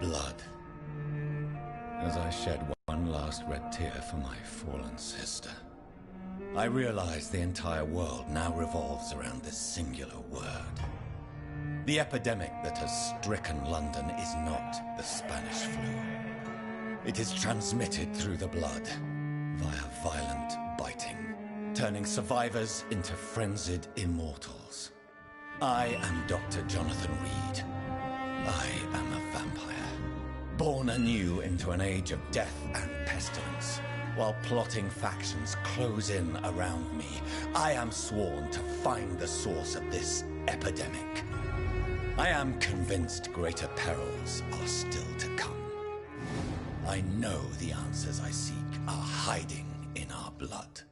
Speaker 6: Blood. As I shed one last red tear for my fallen sister, I realize the entire world now revolves around this singular word. The epidemic that has stricken London is not the Spanish flu. It is transmitted through the blood, via violent biting, turning survivors into frenzied immortals. I am Dr. Jonathan Reed. I am a vampire, born anew into an age of death and pestilence, while plotting factions close in around me, I am sworn to find the source of this epidemic. I am convinced greater perils are still to come. I know the answers I seek are hiding in our blood.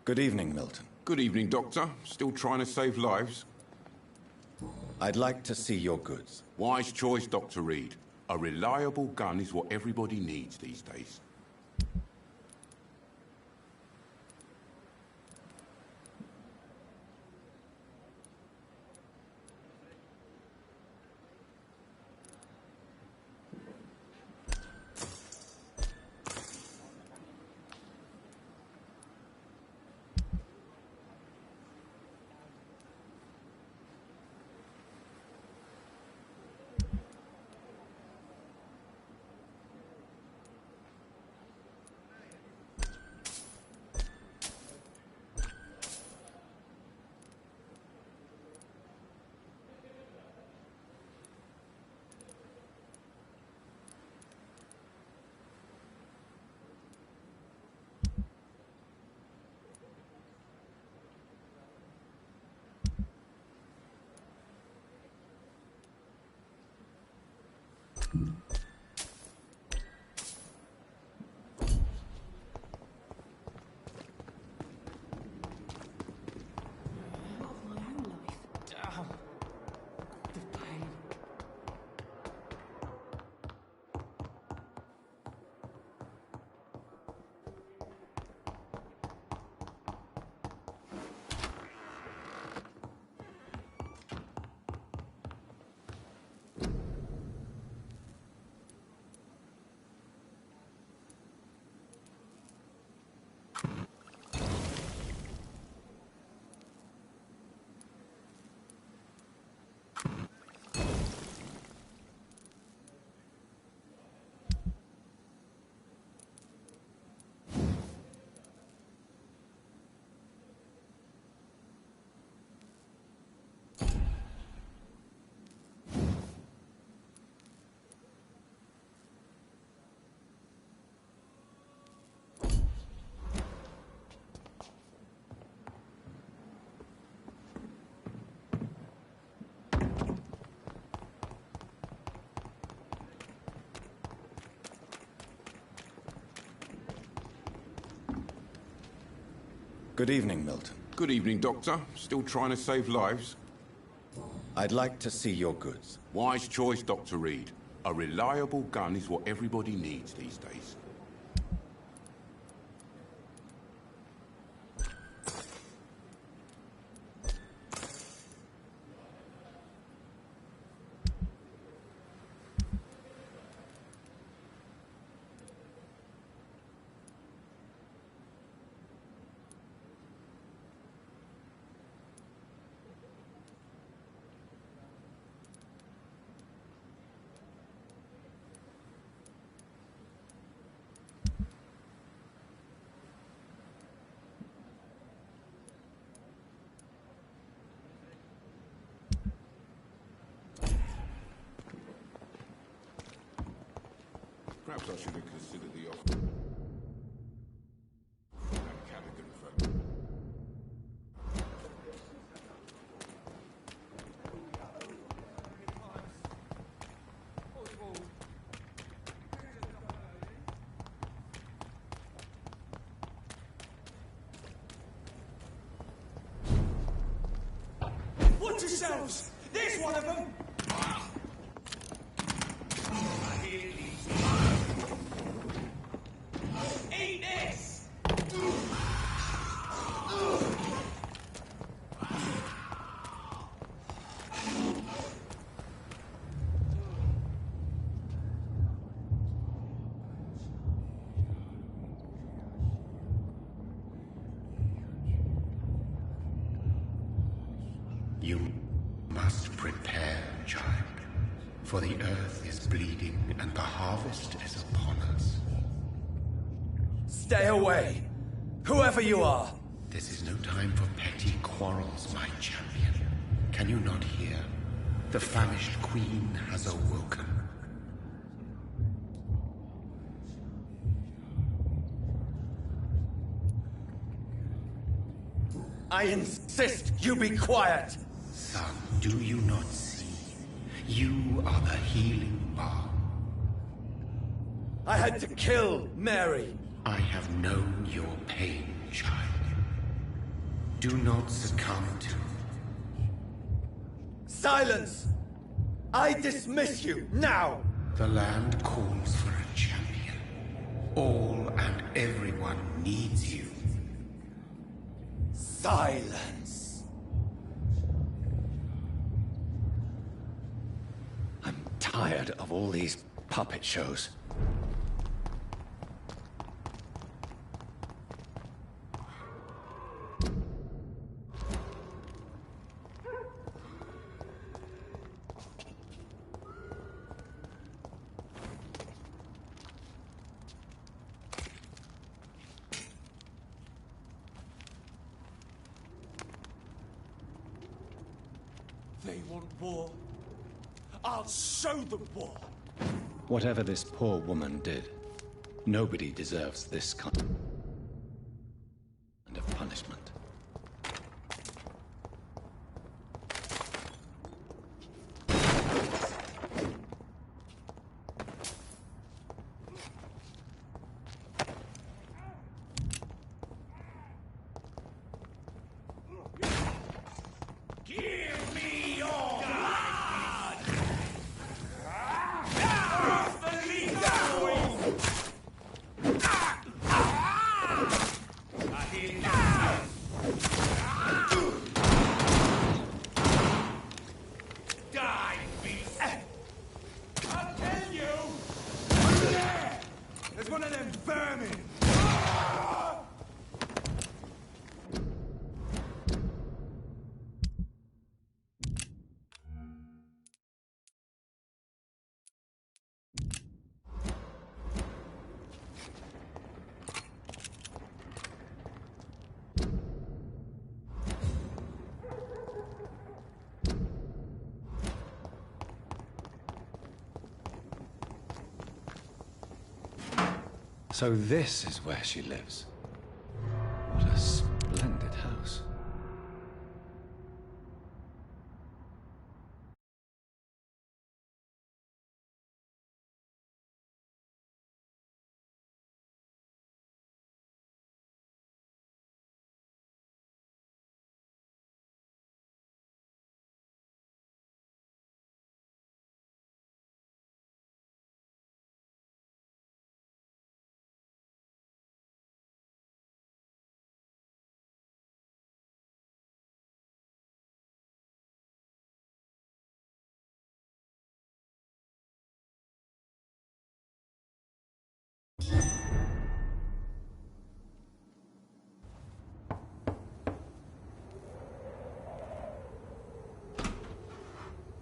Speaker 6: Good evening, Milton.
Speaker 10: Good evening, Doctor. Still trying to save lives?
Speaker 6: I'd like to see your goods.
Speaker 10: Wise choice, Dr. Reed. A reliable gun is what everybody needs these days.
Speaker 6: Good evening, Milton.
Speaker 10: Good evening, Doctor. Still trying to save lives?
Speaker 6: I'd like to see your goods.
Speaker 10: Wise choice, Dr. Reed. A reliable gun is what everybody needs these days. Perhaps I should have considered the offer. That Callaghan fellow.
Speaker 11: Watch yourselves! There's one of them! Eat this!
Speaker 12: You must prepare, child, for the earth is bleeding and the harvest is upon us.
Speaker 11: Stay away! Whoever you are!
Speaker 12: This is no time for petty quarrels, my champion. Can you not hear? The famished queen has awoken.
Speaker 11: I insist you be quiet!
Speaker 12: Son, do you not see? You are the healing balm.
Speaker 11: I had to kill Mary!
Speaker 12: I have known your pain, child. Do not succumb to.
Speaker 11: Silence! I dismiss you, now!
Speaker 12: The land calls for a champion. All and everyone needs you.
Speaker 11: Silence!
Speaker 6: I'm tired of all these puppet shows.
Speaker 11: They want war. I'll show them war.
Speaker 6: Whatever this poor woman did, nobody deserves this kind of punishment. So this is where she lives. What a splendid house.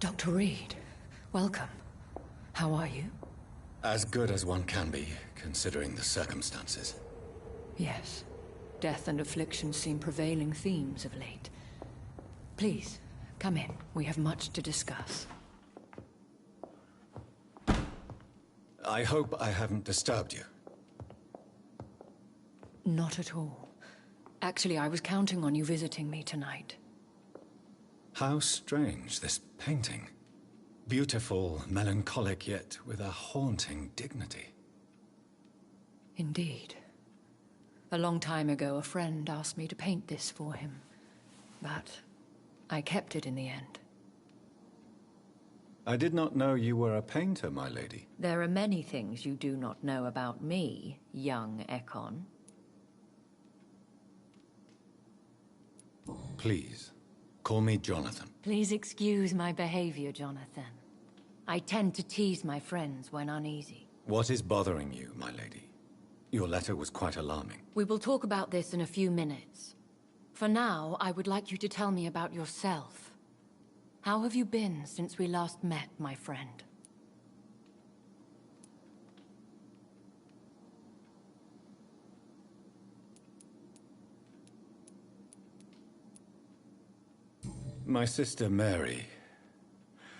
Speaker 13: Dr. Reed, welcome. How are you?
Speaker 6: As good as one can be, considering the circumstances.
Speaker 13: Yes. Death and affliction seem prevailing themes of late. Please, come in. We have much to discuss.
Speaker 6: I hope I haven't disturbed you.
Speaker 13: Not at all. Actually, I was counting on you visiting me tonight.
Speaker 6: How strange, this painting. Beautiful, melancholic, yet with a haunting dignity.
Speaker 13: Indeed. A long time ago, a friend asked me to paint this for him. But I kept it in the end.
Speaker 6: I did not know you were a painter, my lady.
Speaker 13: There are many things you do not know about me, young Ekon.
Speaker 6: Please, call me Jonathan.
Speaker 13: Please excuse my behavior, Jonathan. I tend to tease my friends when uneasy.
Speaker 6: What is bothering you, my lady? Your letter was quite alarming.
Speaker 13: We will talk about this in a few minutes. For now, I would like you to tell me about yourself. How have you been since we last met, my friend?
Speaker 6: My sister Mary.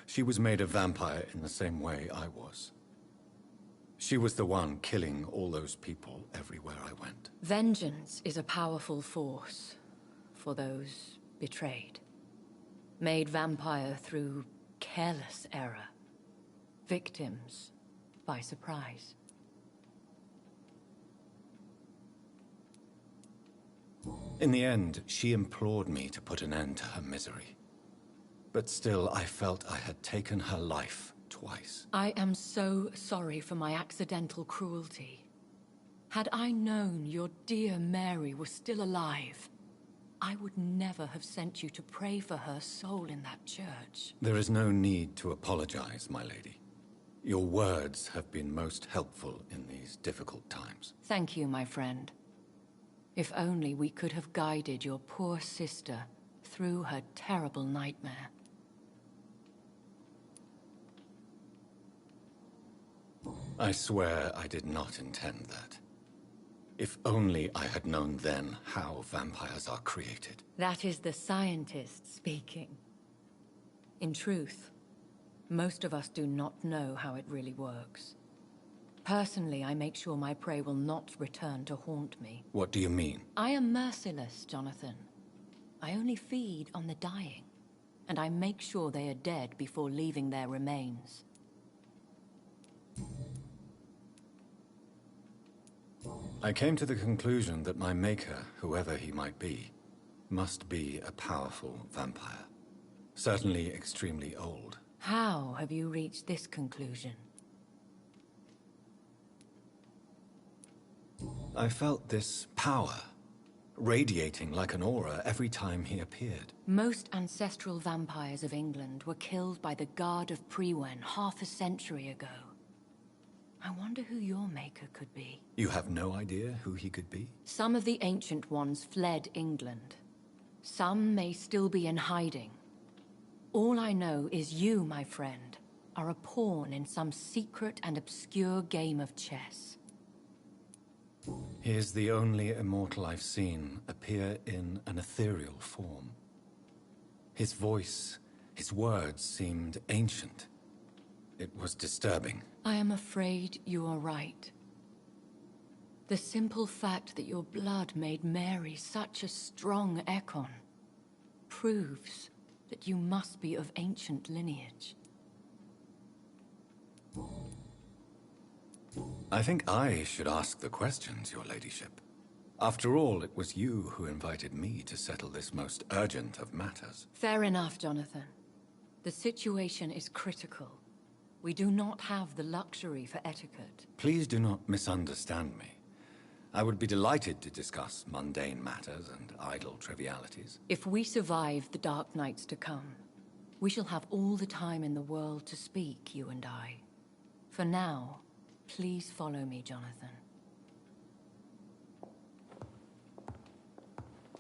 Speaker 6: She was made a vampire in the same way I was. She was the one killing all those people everywhere I went.
Speaker 13: Vengeance is a powerful force for those betrayed. Made vampire through careless error. Victims by surprise.
Speaker 6: In the end, she implored me to put an end to her misery. But still, I felt I had taken her life twice.
Speaker 13: I am so sorry for my accidental cruelty. Had I known your dear Mary was still alive, I would never have sent you to pray for her soul in that church.
Speaker 6: There is no need to apologize, my lady. Your words have been most helpful in these difficult times.
Speaker 13: Thank you, my friend. If only we could have guided your poor sister through her terrible nightmare.
Speaker 6: I swear I did not intend that. If only I had known then how vampires are created.
Speaker 13: That is the scientist speaking. In truth, most of us do not know how it really works. Personally, I make sure my prey will not return to haunt me.
Speaker 6: What do you mean?
Speaker 13: I am merciless, Jonathan. I only feed on the dying, and I make sure they are dead before leaving their remains.
Speaker 6: I came to the conclusion that my maker, whoever he might be, must be a powerful vampire. Certainly extremely old.
Speaker 13: How have you reached this conclusion?
Speaker 6: I felt this power, radiating like an aura every time he appeared.
Speaker 13: Most ancestral vampires of England were killed by the Guard of Priwen half a century ago. I wonder who your maker could be.
Speaker 6: You have no idea who he could be?
Speaker 13: Some of the ancient ones fled England. Some may still be in hiding. All I know is you, my friend, are a pawn in some secret and obscure game of chess.
Speaker 6: He is the only immortal I've seen appear in an ethereal form. His voice, his words seemed ancient. It was disturbing.
Speaker 13: I am afraid you are right. The simple fact that your blood made Mary such a strong Ekon proves that you must be of ancient lineage.
Speaker 6: I think I should ask the questions, your ladyship. After all, it was you who invited me to settle this most urgent of matters.
Speaker 13: Fair enough, Jonathan. The situation is critical. We do not have the luxury for etiquette.
Speaker 6: Please do not misunderstand me. I would be delighted to discuss mundane matters and idle trivialities.
Speaker 13: If we survive the dark nights to come, we shall have all the time in the world to speak, you and I. For now, please follow me, Jonathan.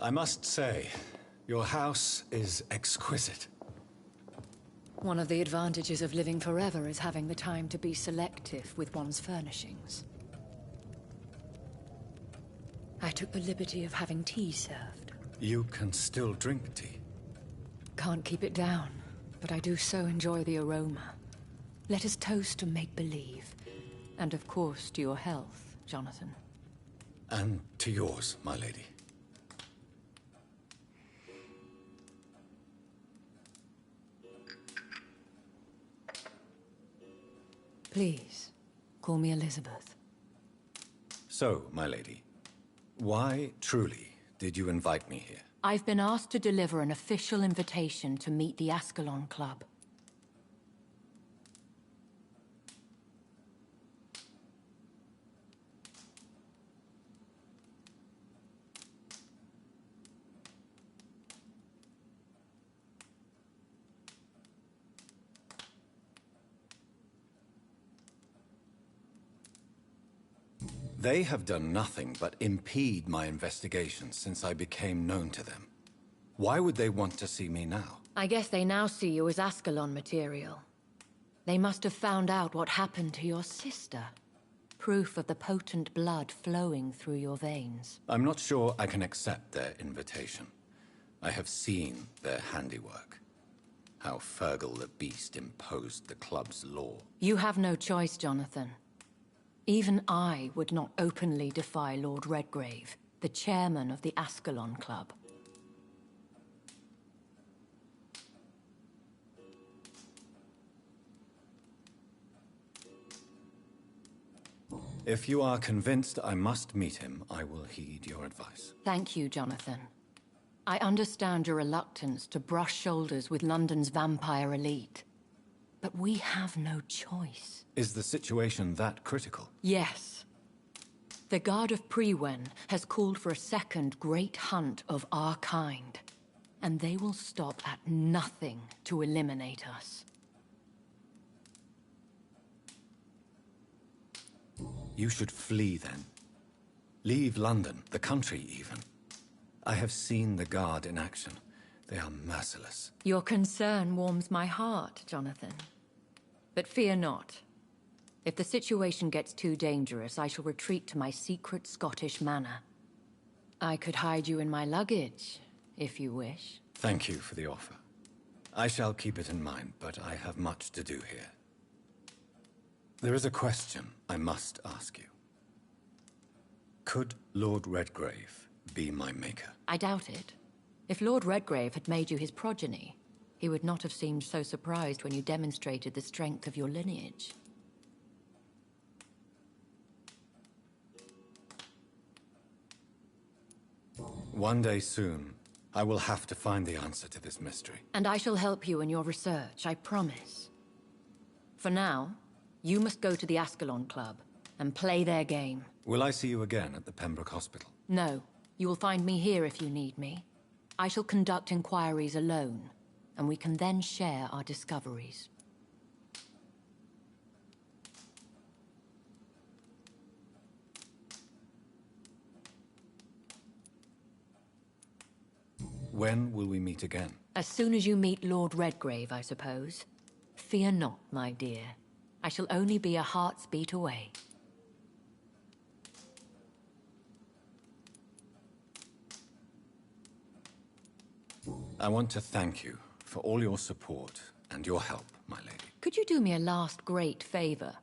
Speaker 6: I must say, your house is exquisite.
Speaker 13: One of the advantages of living forever is having the time to be selective with one's furnishings. I took the liberty of having tea served.
Speaker 6: You can still drink tea.
Speaker 13: Can't keep it down, but I do so enjoy the aroma. Let us toast to make-believe. And of course to your health, Jonathan.
Speaker 6: And to yours, my lady.
Speaker 13: Please, call me Elizabeth.
Speaker 6: So, my lady, why, truly, did you invite me here?
Speaker 13: I've been asked to deliver an official invitation to meet the Ascalon Club.
Speaker 6: They have done nothing but impede my investigations since I became known to them. Why would they want to see me now?
Speaker 13: I guess they now see you as Ascalon material. They must have found out what happened to your sister. Proof of the potent blood flowing through your veins.
Speaker 6: I'm not sure I can accept their invitation. I have seen their handiwork. How Fergal the Beast imposed the club's law.
Speaker 13: You have no choice, Jonathan. Even I would not openly defy Lord Redgrave, the chairman of the Ascalon Club.
Speaker 6: If you are convinced I must meet him, I will heed your advice.
Speaker 13: Thank you, Jonathan. I understand your reluctance to brush shoulders with London's vampire elite. But we have no choice.
Speaker 6: Is the situation that critical?
Speaker 13: Yes. The Guard of Priwen has called for a second great hunt of our kind. And they will stop at nothing to eliminate us.
Speaker 6: You should flee then. Leave London, the country even. I have seen the Guard in action. They are merciless.
Speaker 13: Your concern warms my heart, Jonathan. But fear not. If the situation gets too dangerous, I shall retreat to my secret Scottish manor. I could hide you in my luggage, if you wish.
Speaker 6: Thank you for the offer. I shall keep it in mind, but I have much to do here. There is a question I must ask you. Could Lord Redgrave be my maker?
Speaker 13: I doubt it. If Lord Redgrave had made you his progeny, he would not have seemed so surprised when you demonstrated the strength of your lineage.
Speaker 6: One day soon, I will have to find the answer to this mystery.
Speaker 13: And I shall help you in your research, I promise. For now, you must go to the Ascalon Club and play their game.
Speaker 6: Will I see you again at the Pembroke Hospital?
Speaker 13: No. You will find me here if you need me. I shall conduct inquiries alone, and we can then share our discoveries.
Speaker 6: When will we meet again?
Speaker 13: As soon as you meet Lord Redgrave, I suppose. Fear not, my dear. I shall only be a heart's beat away.
Speaker 6: I want to thank you for all your support and your help, my lady.
Speaker 13: Could you do me a last great favor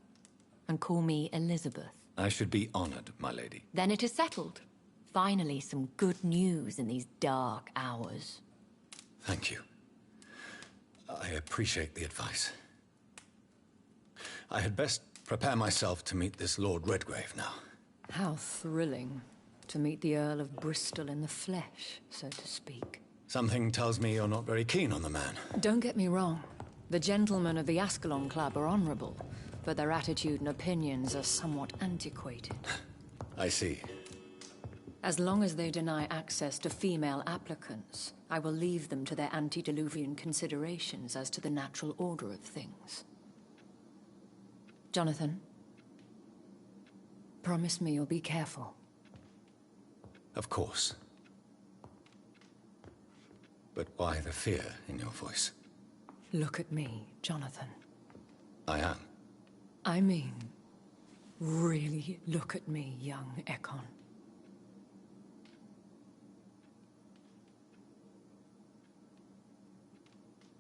Speaker 13: and call me Elizabeth?
Speaker 6: I should be honored, my lady.
Speaker 13: Then it is settled. Finally, some good news in these dark hours.
Speaker 6: Thank you. I appreciate the advice. I had best prepare myself to meet this Lord Redgrave now.
Speaker 13: How thrilling to meet the Earl of Bristol in the flesh, so to speak.
Speaker 6: Something tells me you're not very keen on the man.
Speaker 13: Don't get me wrong. The gentlemen of the Ascalon Club are honorable, but their attitude and opinions are somewhat antiquated.
Speaker 6: I see.
Speaker 13: As long as they deny access to female applicants, I will leave them to their antediluvian considerations as to the natural order of things. Jonathan, promise me you'll be careful.
Speaker 6: Of course. But why the fear in your voice?
Speaker 13: Look at me, Jonathan.
Speaker 6: I am.
Speaker 13: I mean, really look at me, young Ekon.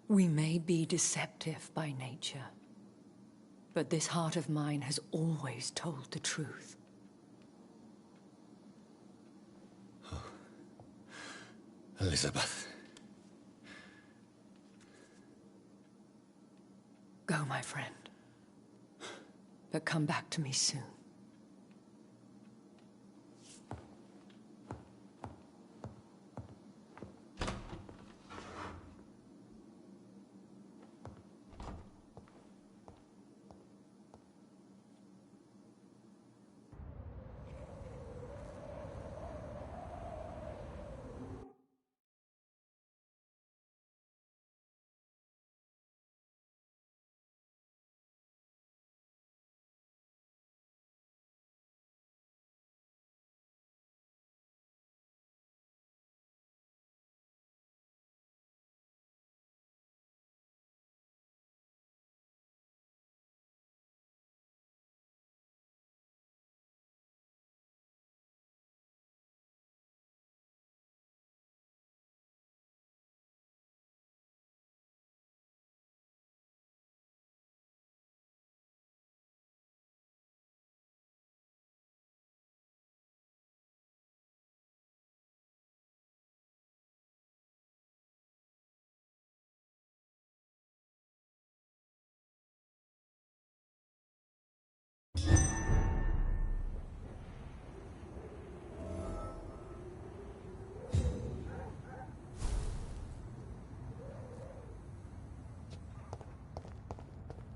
Speaker 13: We may be deceptive by nature, but this heart of mine has always told the truth.
Speaker 6: Oh. Elizabeth.
Speaker 13: Go, my friend. But come back to me soon.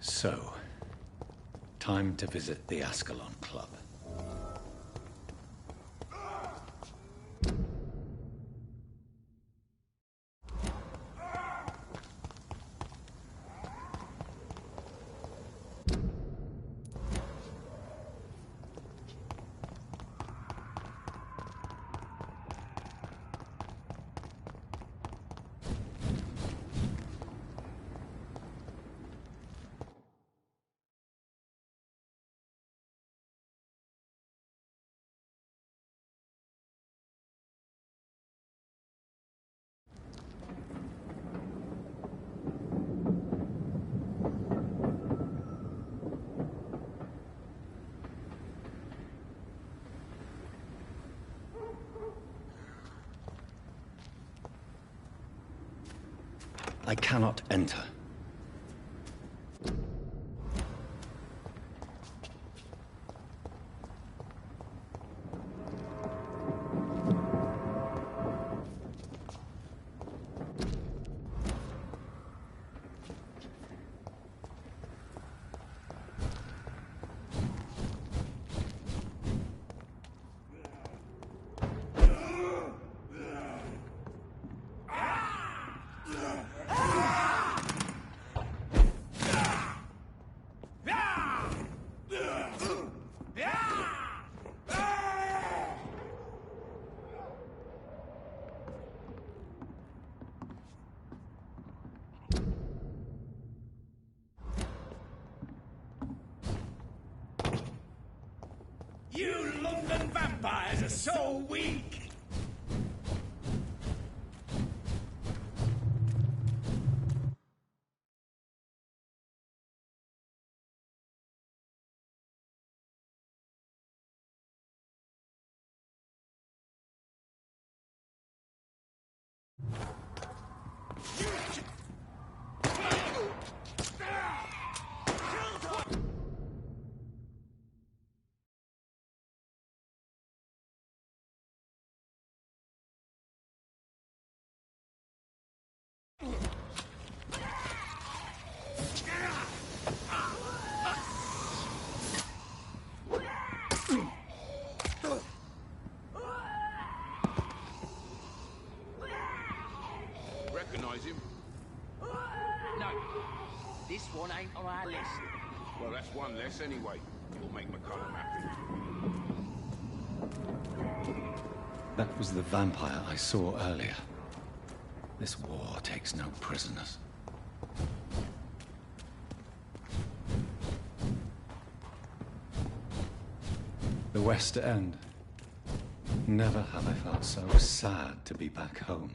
Speaker 6: So, time to visit the Ascalon Club. I cannot enter.
Speaker 11: You London vampires are so weak!
Speaker 10: Recognize him?
Speaker 14: No, this one ain't on our list.
Speaker 10: Well, that's one less anyway. It'll make McCullum happy.
Speaker 6: That was the vampire I saw earlier. This war takes no prisoners. The West End. Never have I felt so sad to be back home.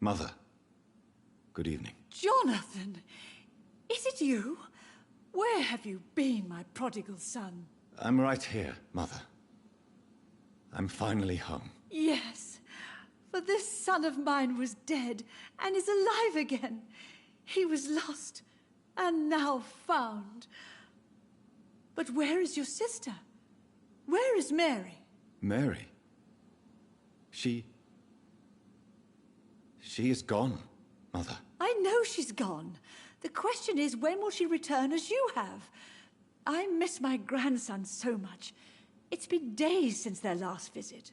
Speaker 6: Mother, good evening.
Speaker 9: Jonathan! Is it you? Where have you been, my prodigal son?
Speaker 6: I'm right here, Mother. I'm finally home.
Speaker 9: Yes, for this son of mine was dead and is alive again. He was lost and now found. But where is your sister? Where is Mary?
Speaker 6: Mary? She is gone, Mother.
Speaker 9: I know she's gone. The question is, when will she return as you have? I miss my grandson so much. It's been days since their last visit.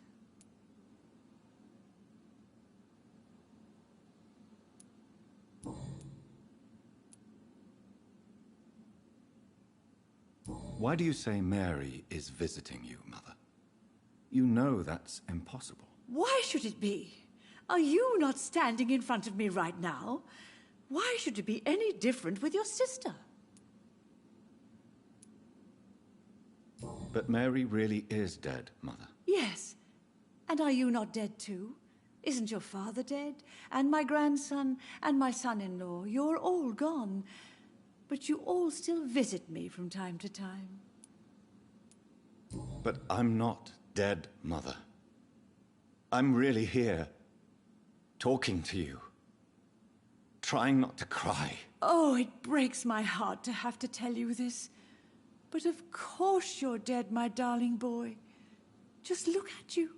Speaker 6: Why do you say Mary is visiting you, Mother? You know that's impossible.
Speaker 9: Why should it be? Are you not standing in front of me right now? Why should it be any different with your sister?
Speaker 6: But Mary really is dead, Mother.
Speaker 9: Yes. And are you not dead too? Isn't your father dead? And my grandson? And my son-in-law? You're all gone. But you all still visit me from time to time.
Speaker 6: But I'm not dead, Mother. I'm really here, talking to you, trying not to cry.
Speaker 9: Oh, it breaks my heart to have to tell you this. But of course you're dead, my darling boy. Just look at you,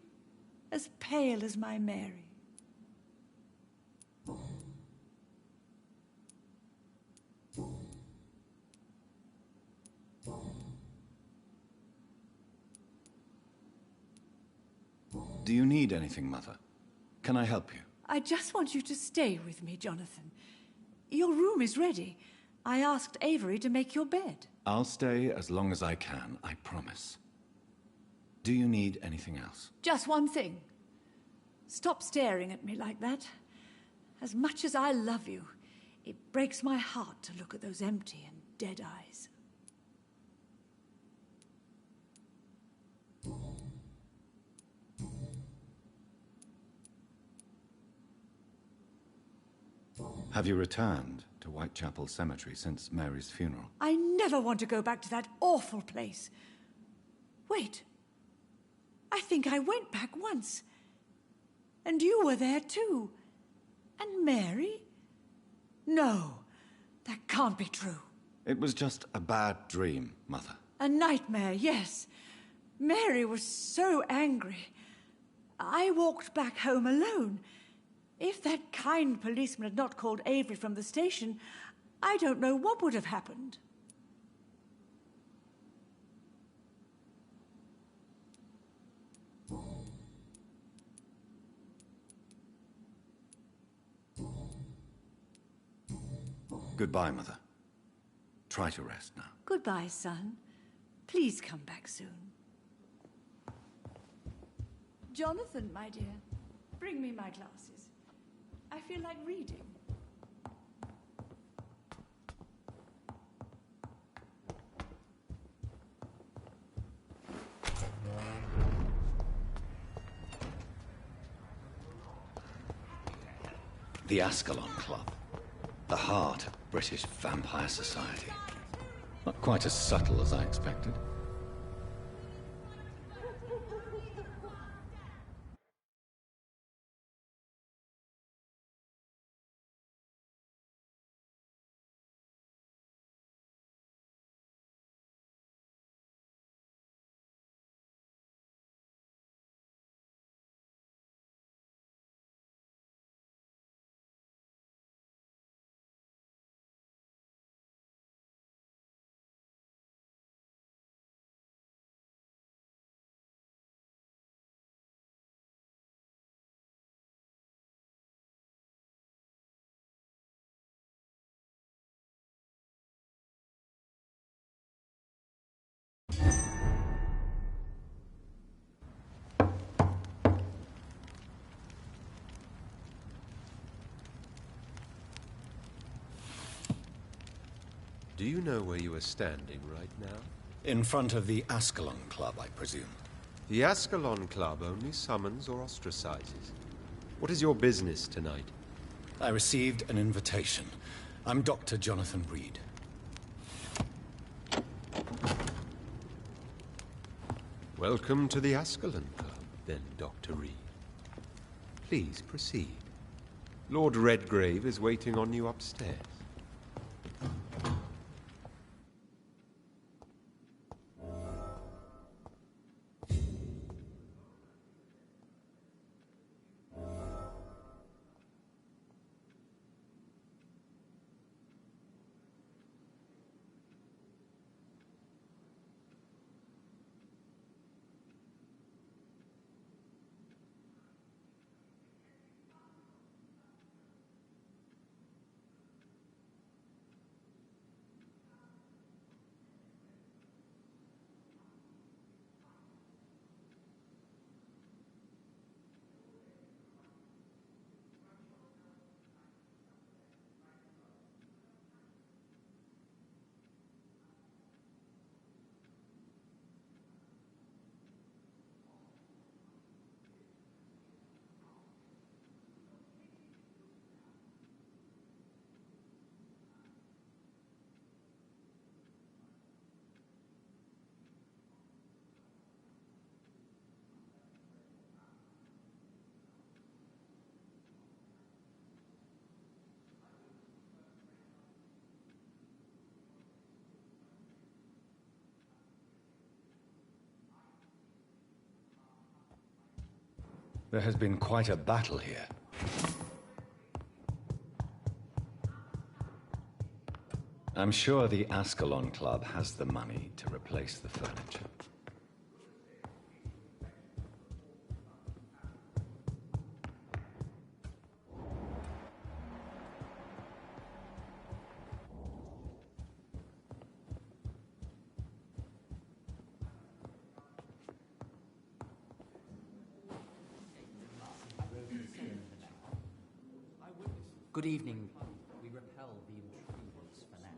Speaker 9: as pale as my Mary.
Speaker 6: Do you need anything, Mother? Can I help you?
Speaker 9: I just want you to stay with me, Jonathan. Your room is ready. I asked Avery to make your bed.
Speaker 6: I'll stay as long as I can, I promise. Do you need anything else?
Speaker 9: Just one thing. Stop staring at me like that. As much as I love you, it breaks my heart to look at those empty and dead eyes.
Speaker 6: Have you returned to Whitechapel Cemetery since Mary's funeral?
Speaker 9: I never want to go back to that awful place. Wait. I think I went back once. And you were there too. And Mary? No, that can't be true.
Speaker 6: It was just a bad dream, Mother.
Speaker 9: A nightmare, yes. Mary was so angry. I walked back home alone. If that kind policeman had not called Avery from the station, I don't know what would have happened.
Speaker 6: Goodbye, Mother. Try to rest now.
Speaker 9: Goodbye, son. Please come back soon. Jonathan, my dear, bring me my glasses. I feel like reading.
Speaker 6: The Ascalon Club. The heart of British vampire society. Not quite as subtle as I expected.
Speaker 15: Do you know where you are standing right now?
Speaker 6: In front of the Ascalon Club, I presume.
Speaker 15: The Ascalon Club only summons or ostracizes. What is your business tonight?
Speaker 6: I received an invitation. I'm Dr. Jonathan Reed.
Speaker 15: Welcome to the Ascalon Club, then, Dr. Reed. Please proceed. Lord Redgrave is waiting on you upstairs.
Speaker 6: There has been quite a battle here. I'm sure the Ascalon Club has the money to replace the furniture.
Speaker 14: Good evening. We repel the intruders for now.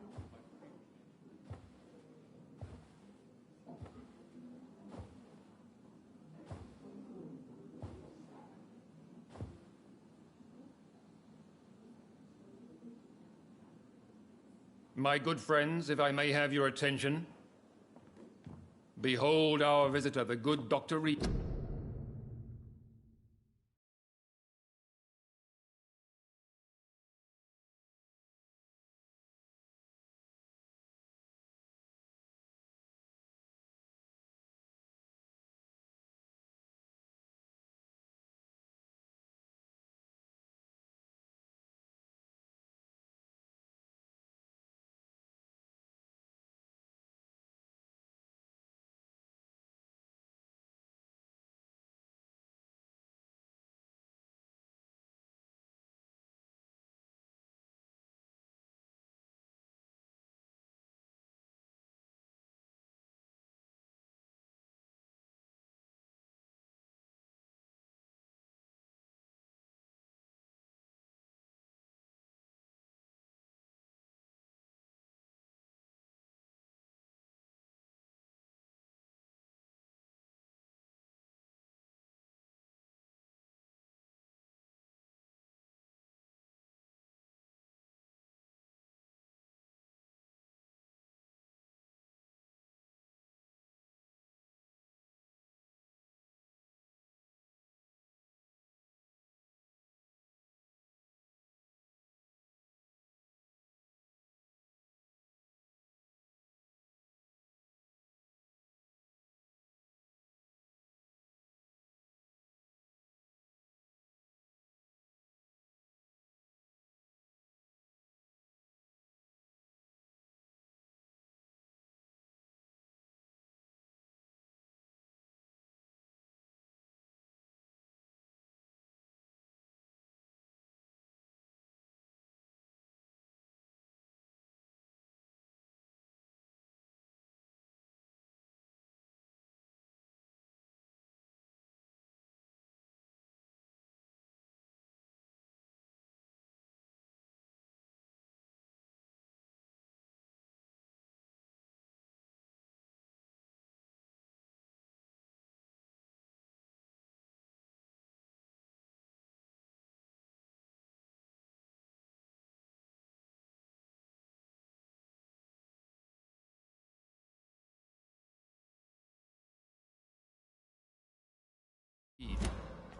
Speaker 16: My good friends, if I may have your attention. Behold our visitor, the good Dr. Reed.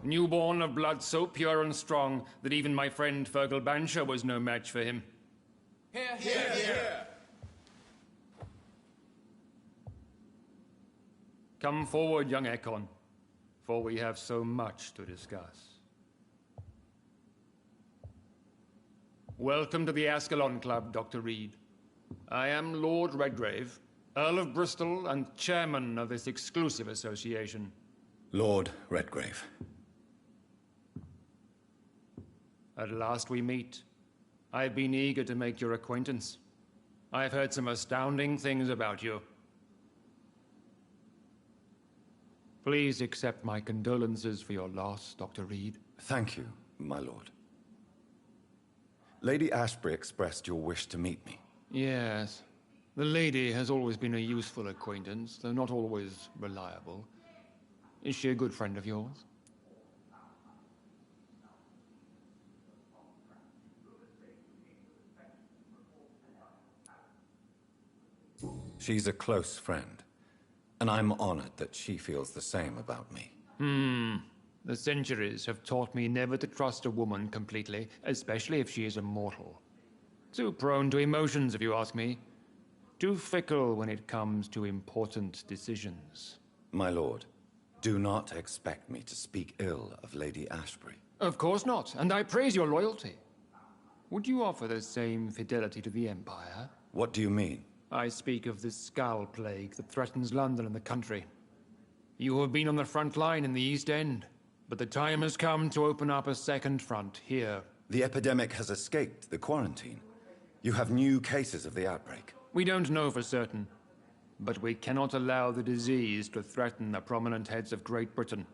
Speaker 16: Newborn of blood so pure and strong that even my friend Fergal Bansher was no match for him.
Speaker 11: Here, here, here!
Speaker 16: Come forward, young Ekon, for we have so much to discuss. Welcome to the Ascalon Club, Dr. Reed. I am Lord Redgrave, Earl of Bristol and chairman of this exclusive association.
Speaker 2: Lord Redgrave.
Speaker 16: At last we meet. I've been eager to make your acquaintance. I've heard some astounding things about you. Please accept my condolences for your loss, Dr. Reed.
Speaker 2: Thank you, my lord. Lady Ashbury expressed your wish to meet me.
Speaker 16: Yes. The lady has always been a useful acquaintance, though not always reliable. Is she a good friend of yours?
Speaker 2: She's a close friend, and I'm honored that she feels the same about me.
Speaker 16: The centuries have taught me never to trust a woman completely, especially if she is a mortal. Too prone to emotions, if you ask me. Too fickle when it comes to important decisions.
Speaker 2: My lord, do not expect me to speak ill of Lady Ashbury.
Speaker 16: Of course not, and I praise your loyalty. Would you offer the same fidelity to the Empire?
Speaker 2: What do you mean?
Speaker 16: I speak of the Skull Plague that threatens London and the country. You have been on the front line in the East End, but the time has come to open up a second front here.
Speaker 2: The epidemic has escaped the quarantine. You have new cases of the outbreak.
Speaker 16: We don't know for certain, but we cannot allow the disease to threaten the prominent heads of Great Britain.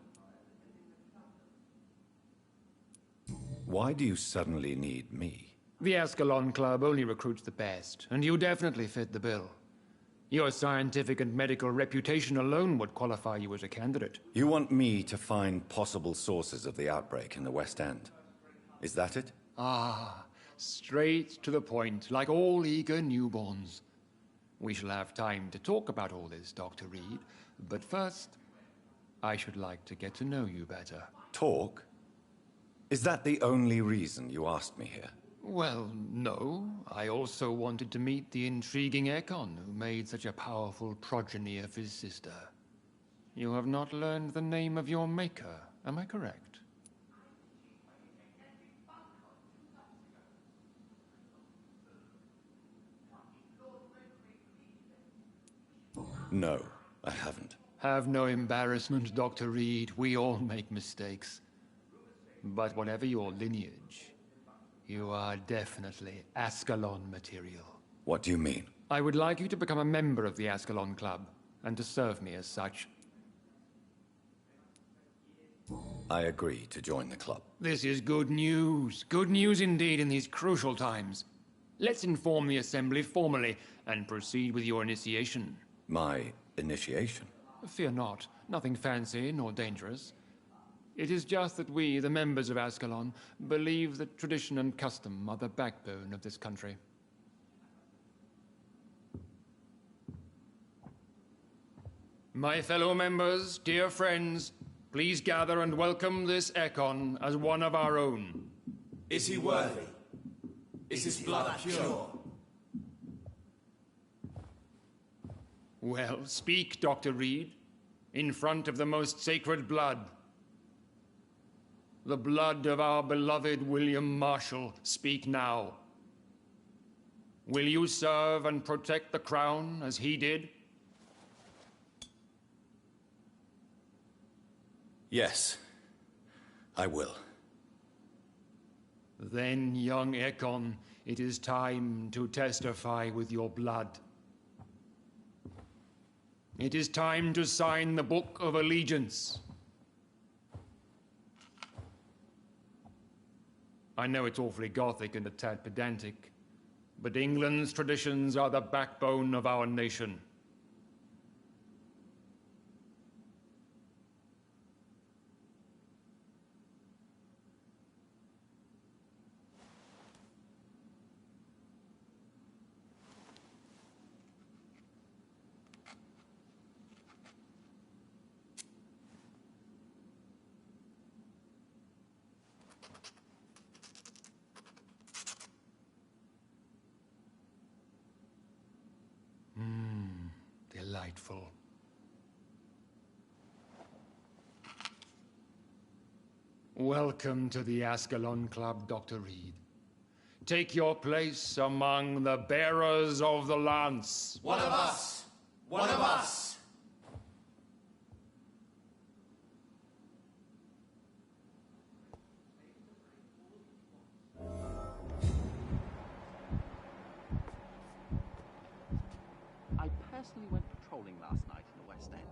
Speaker 2: Why do you suddenly need me?
Speaker 16: The Ascalon Club only recruits the best, and you definitely fit the bill. Your scientific and medical reputation alone would qualify you as a candidate.
Speaker 2: You want me to find possible sources of the outbreak in the West End. Is that it?
Speaker 16: Ah, straight to the point, like all eager newborns. We shall have time to talk about all this, Dr. Reed, but first, I should like to get to know you better.
Speaker 2: Talk? Is that the only reason you asked me here?
Speaker 16: Well, no. I also wanted to meet the intriguing Ekon, who made such a powerful progeny of his sister. You have not learned the name of your maker, am I correct?
Speaker 2: No, I haven't.
Speaker 16: Have no embarrassment, Dr. Reed. We all make mistakes. But whatever your lineage, you are definitely Ascalon material.
Speaker 2: What do you mean?
Speaker 16: I would like you to become a member of the Ascalon Club, and to serve me as such.
Speaker 2: I agree to join the club.
Speaker 16: This is good news. Good news indeed in these crucial times. Let's inform the Assembly formally, and proceed with your initiation.
Speaker 2: My initiation?
Speaker 16: Fear not. Nothing fancy nor dangerous. It is just that we, the members of Ascalon, believe that tradition and custom are the backbone of this country. My fellow members, dear friends, please gather and welcome this Ekon as one of our own.
Speaker 11: Is he worthy? Is his blood pure?
Speaker 16: Well, speak, Dr. Reed, in front of the most sacred blood. The blood of our beloved William Marshall, speak now. Will you serve and protect the crown as he did?
Speaker 2: Yes, I will.
Speaker 16: Then, young Ekon, it is time to testify with your blood. It is time to sign the Book of Allegiance. I know it's awfully gothic and a tad pedantic, but England's traditions are the backbone of our nation. delightful. Welcome to the Ascalon Club, Dr. Reed. Take your place among the bearers of the lance.
Speaker 11: One of us! One of us!
Speaker 17: I personally went patrolling last night in the West End,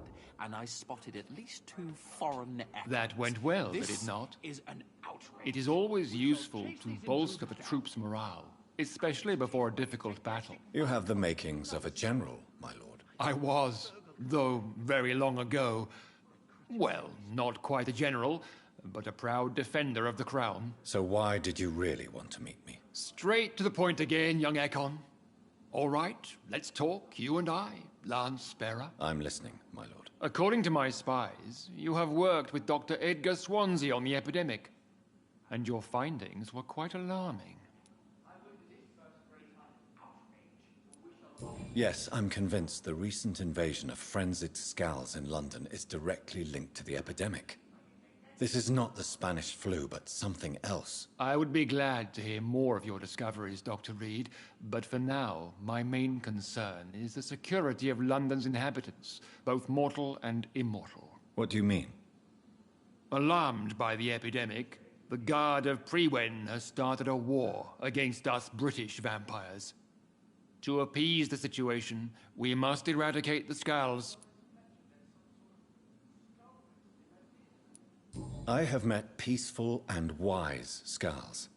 Speaker 17: and I spotted at least 2 foreign echoes.
Speaker 16: That went well, did it not?
Speaker 17: This is an outrage.
Speaker 16: It is always useful to bolster the troops' morale, especially before a difficult battle.
Speaker 6: You have the makings of a general, my lord.
Speaker 16: I was, though very long ago. Well, not quite a general, but a proud defender of the crown.
Speaker 6: So why did you really want to meet me?
Speaker 16: Straight to the point again, young Ekon. All right, let's talk, you and I, Lance Bearer.
Speaker 6: I'm listening, my lord.
Speaker 16: According to my spies, you have worked with Dr. Edgar Swansea on the epidemic, and your findings were quite alarming.
Speaker 6: Yes, I'm convinced the recent invasion of frenzied Scals in London is directly linked to the epidemic. This is not the Spanish flu, but something else.
Speaker 16: I would be glad to hear more of your discoveries, Dr. Reed, but for now, my main concern is the security of London's inhabitants, both mortal and immortal.
Speaker 6: What do you mean?
Speaker 16: Alarmed by the epidemic, the Guard of Prewen has started a war against us British vampires. To appease the situation, we must eradicate the Scals.
Speaker 6: I have met peaceful and wise Scals.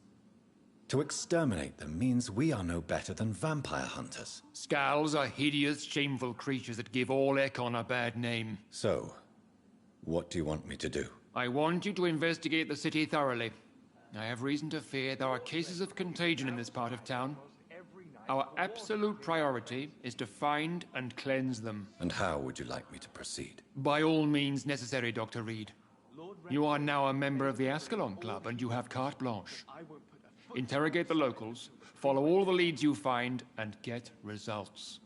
Speaker 6: To exterminate them means we are no better than vampire hunters.
Speaker 16: Scals are hideous, shameful creatures that give all Ekon a bad name.
Speaker 6: So, what do you want me to do?
Speaker 16: I want you to investigate the city thoroughly. I have reason to fear there are cases of contagion in this part of town. Our absolute priority is to find and cleanse them.
Speaker 6: And how would you like me to proceed?
Speaker 16: By all means necessary, Dr. Reed. You are now a member of the Ascalon Club, and you have carte blanche. Interrogate the locals, follow all the leads you find, and get results.